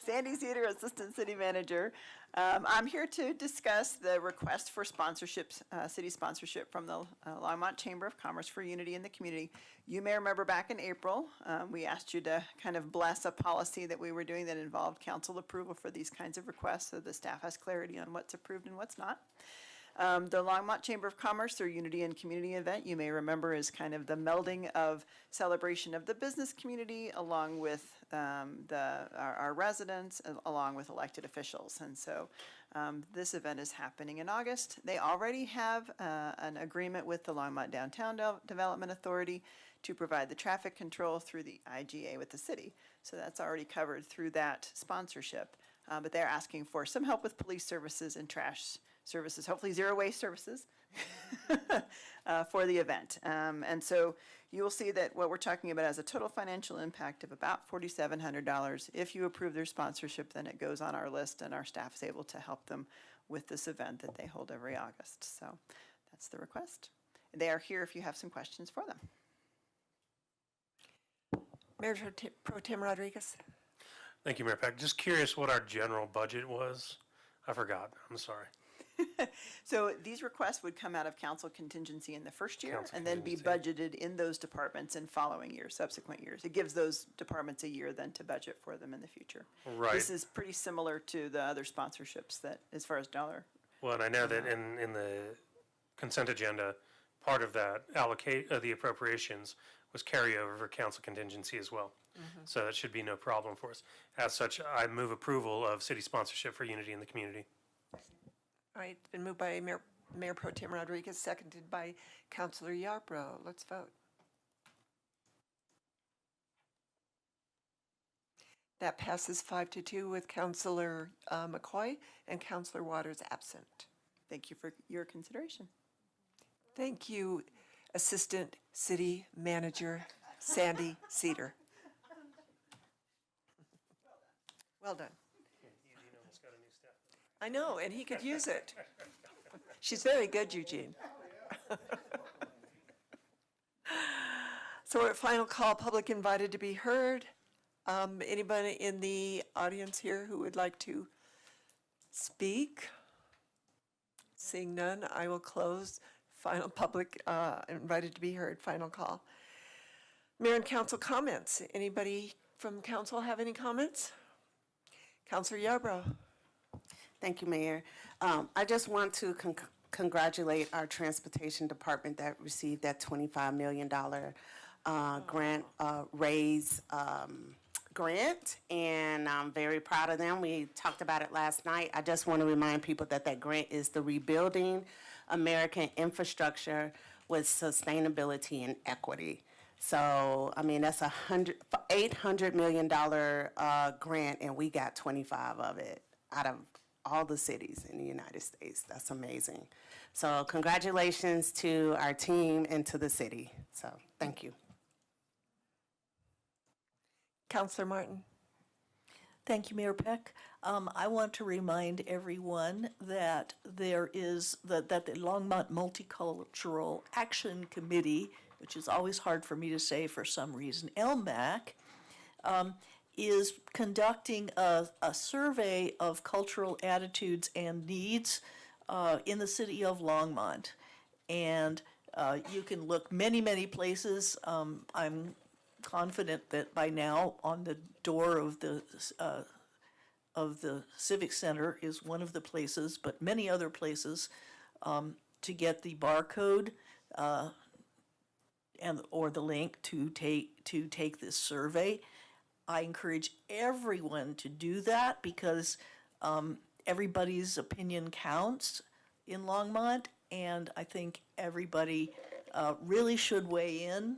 Sandy Cedar, Assistant City Manager. I'm here to discuss the request for sponsorships, city sponsorship from the Longmont Chamber of Commerce for Unity in the Community. You may remember back in April, we asked you to kind of bless a policy that we were doing that involved council approval for these kinds of requests, so the staff has clarity on what's approved and what's not. The Longmont Chamber of Commerce, their Unity and Community event, you may remember, is kind of the melding of celebration of the business community along with our residents, along with elected officials. And so this event is happening in August. They already have an agreement with the Longmont Downtown Development Authority to provide the traffic control through the IGA with the city. So that's already covered through that sponsorship. But they're asking for some help with police services and trash services, hopefully zero waste services for the event. And so you will see that what we're talking about has a total financial impact of about $4,700. If you approve their sponsorship, then it goes on our list and our staff is able to help them with this event that they hold every August. So that's the request. They are here if you have some questions for them. Mayor Pro Tem Rodriguez. Thank you, Mayor Peck. Just curious what our general budget was. I forgot. I'm sorry. So these requests would come out of council contingency in the first year Council and then be budgeted in those departments in following years, subsequent years. It gives those departments a year then to budget for them in the future. Right. This is pretty similar to the other sponsorships that, as far as dollar. Well, and I know that in the consent agenda, part of that the appropriations was carryover for council contingency as well. So that should be no problem for us. As such, I move approval of city sponsorship for Unity in the Community. All right, it's been moved by Mayor Pro Tem Rodriguez, seconded by Councilor Yarbrough. Let's vote. That passes 5-2 with Councilor McCoy and Councilor Waters absent. Thank you for your consideration. Thank you, Assistant City Manager Sandy Cedar. Well done. I know, and he could use it. She's very good, Eugene. So we're at final call, public invited to be heard. Anybody in the audience here who would like to speak? Seeing none, I will close final public invited to be heard, final call. Mayor and council comments. Anybody from council have any comments? Councilor Yarbrough. Thank you, Mayor. I just want to congratulate our transportation department that received that $25 million grant raise grant, and I'm very proud of them. We talked about it last night. I just want to remind people that that grant is the Rebuilding American Infrastructure with Sustainability and Equity. So, I mean, that's $800 million grant, and we got 25 of it out of all the cities in the United States. That's amazing. So congratulations to our team and to the city. So thank you. Councilor Martin. Thank you, Mayor Peck. I want to remind everyone that there is that the Longmont Multicultural Action Committee, which is always hard for me to say for some reason, LMAC, is conducting a survey of cultural attitudes and needs in the city of Longmont. And you can look many, many places. I'm confident that by now on the door of the Civic Center is one of the places, but many other places to get the barcode or the link to take this survey. I encourage everyone to do that because everybody's opinion counts in Longmont, and I think everybody really should weigh in.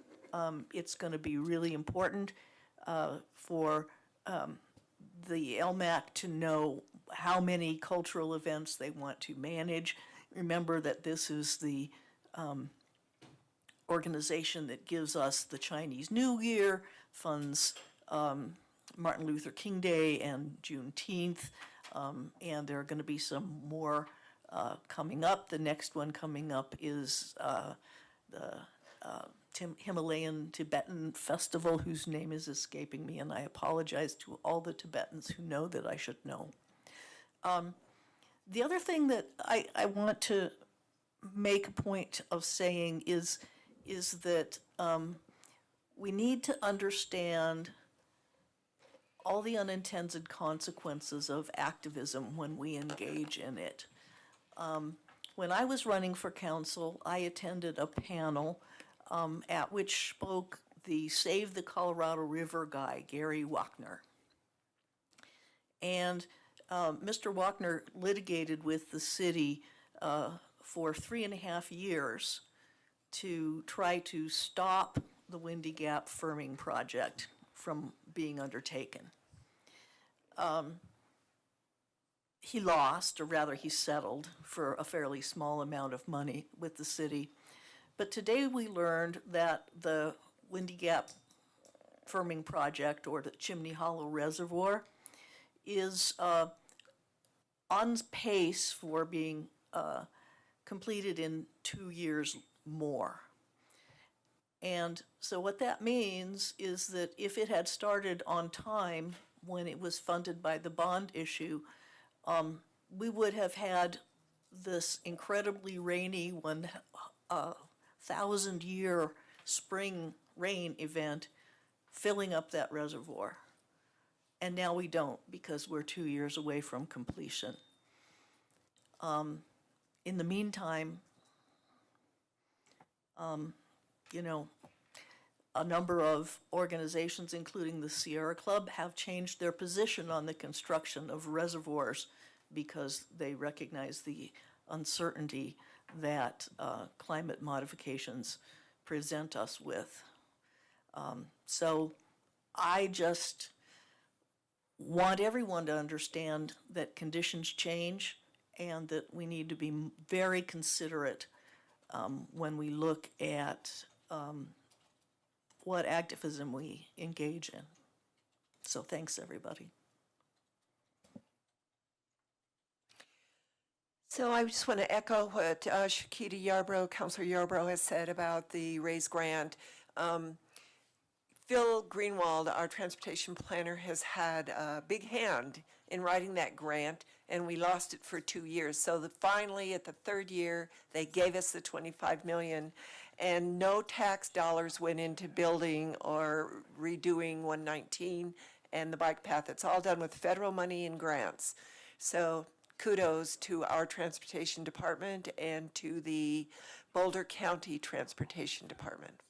It's going to be really important for the LMAC to know how many cultural events they want to manage. Remember that this is the organization that gives us the Chinese New Year, funds Martin Luther King Day and Juneteenth, and there are going to be some more coming up. The next one coming up is the Himalayan Tibetan Festival, whose name is escaping me, and I apologize to all the Tibetans who know that I should know. The other thing that I want to make a point of saying is that we need to understand all the unintended consequences of activism when we engage in it. When I was running for council, I attended a panel at which spoke the Save the Colorado River guy, Gary Wachner. And Mr. Wachner litigated with the city for 3.5 years to try to stop the Windy Gap firming project from being undertaken. He lost, or rather he settled for a fairly small amount of money with the city. But today we learned that the Windy Gap firming project, or the Chimney Hollow Reservoir, is on pace for being completed in 2 years more. And so what that means is that if it had started on time when it was funded by the bond issue, we would have had this incredibly rainy 1,000-year spring rain event filling up that reservoir. And now we don't, because we're 2 years away from completion. In the meantime, you know, a number of organizations, including the Sierra Club, have changed their position on the construction of reservoirs because they recognize the uncertainty that climate modifications present us with. So I just want everyone to understand that conditions change and that we need to be very considerate when we look at what activism we engage in. So thanks, everybody. So I just want to echo what Shakita Yarbrough, Councilor Yarbrough has said about the RAISE grant. Phil Greenwald, our transportation planner, has had a big hand in writing that grant, and we lost it for 2 years. So finally, at the third year, they gave us the 25 million, and no tax dollars went into building or redoing 119 and the bike path. It's all done with federal money and grants. So kudos to our transportation department and to the Boulder County Transportation Department.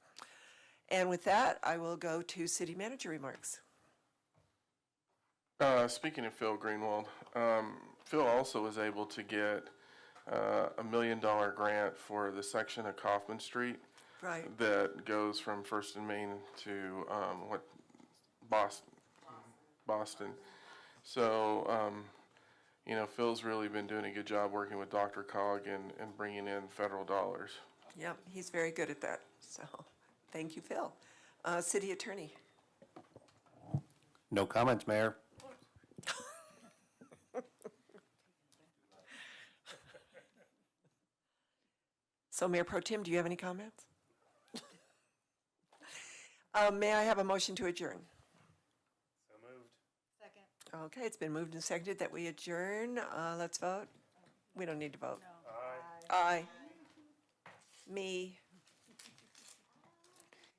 And with that, I will go to city manager remarks. Speaking of Phil Greenwald, Phil also was able to get $1 million grant for the section of Kaufman Street. Right. That goes from First and Main to Boston. So, you know, Phil's really been doing a good job working with Dr. Cog and bringing in federal dollars. Yep, he's very good at that. So, thank you, Phil. City attorney. No comments, Mayor. So, Mayor Pro Tem, do you have any comments? May I have a motion to adjourn? So moved. Second. Okay, it's been moved and seconded that we adjourn. Let's vote. We don't need to vote. Aye. Aye. Me.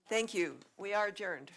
Thank you. We are adjourned.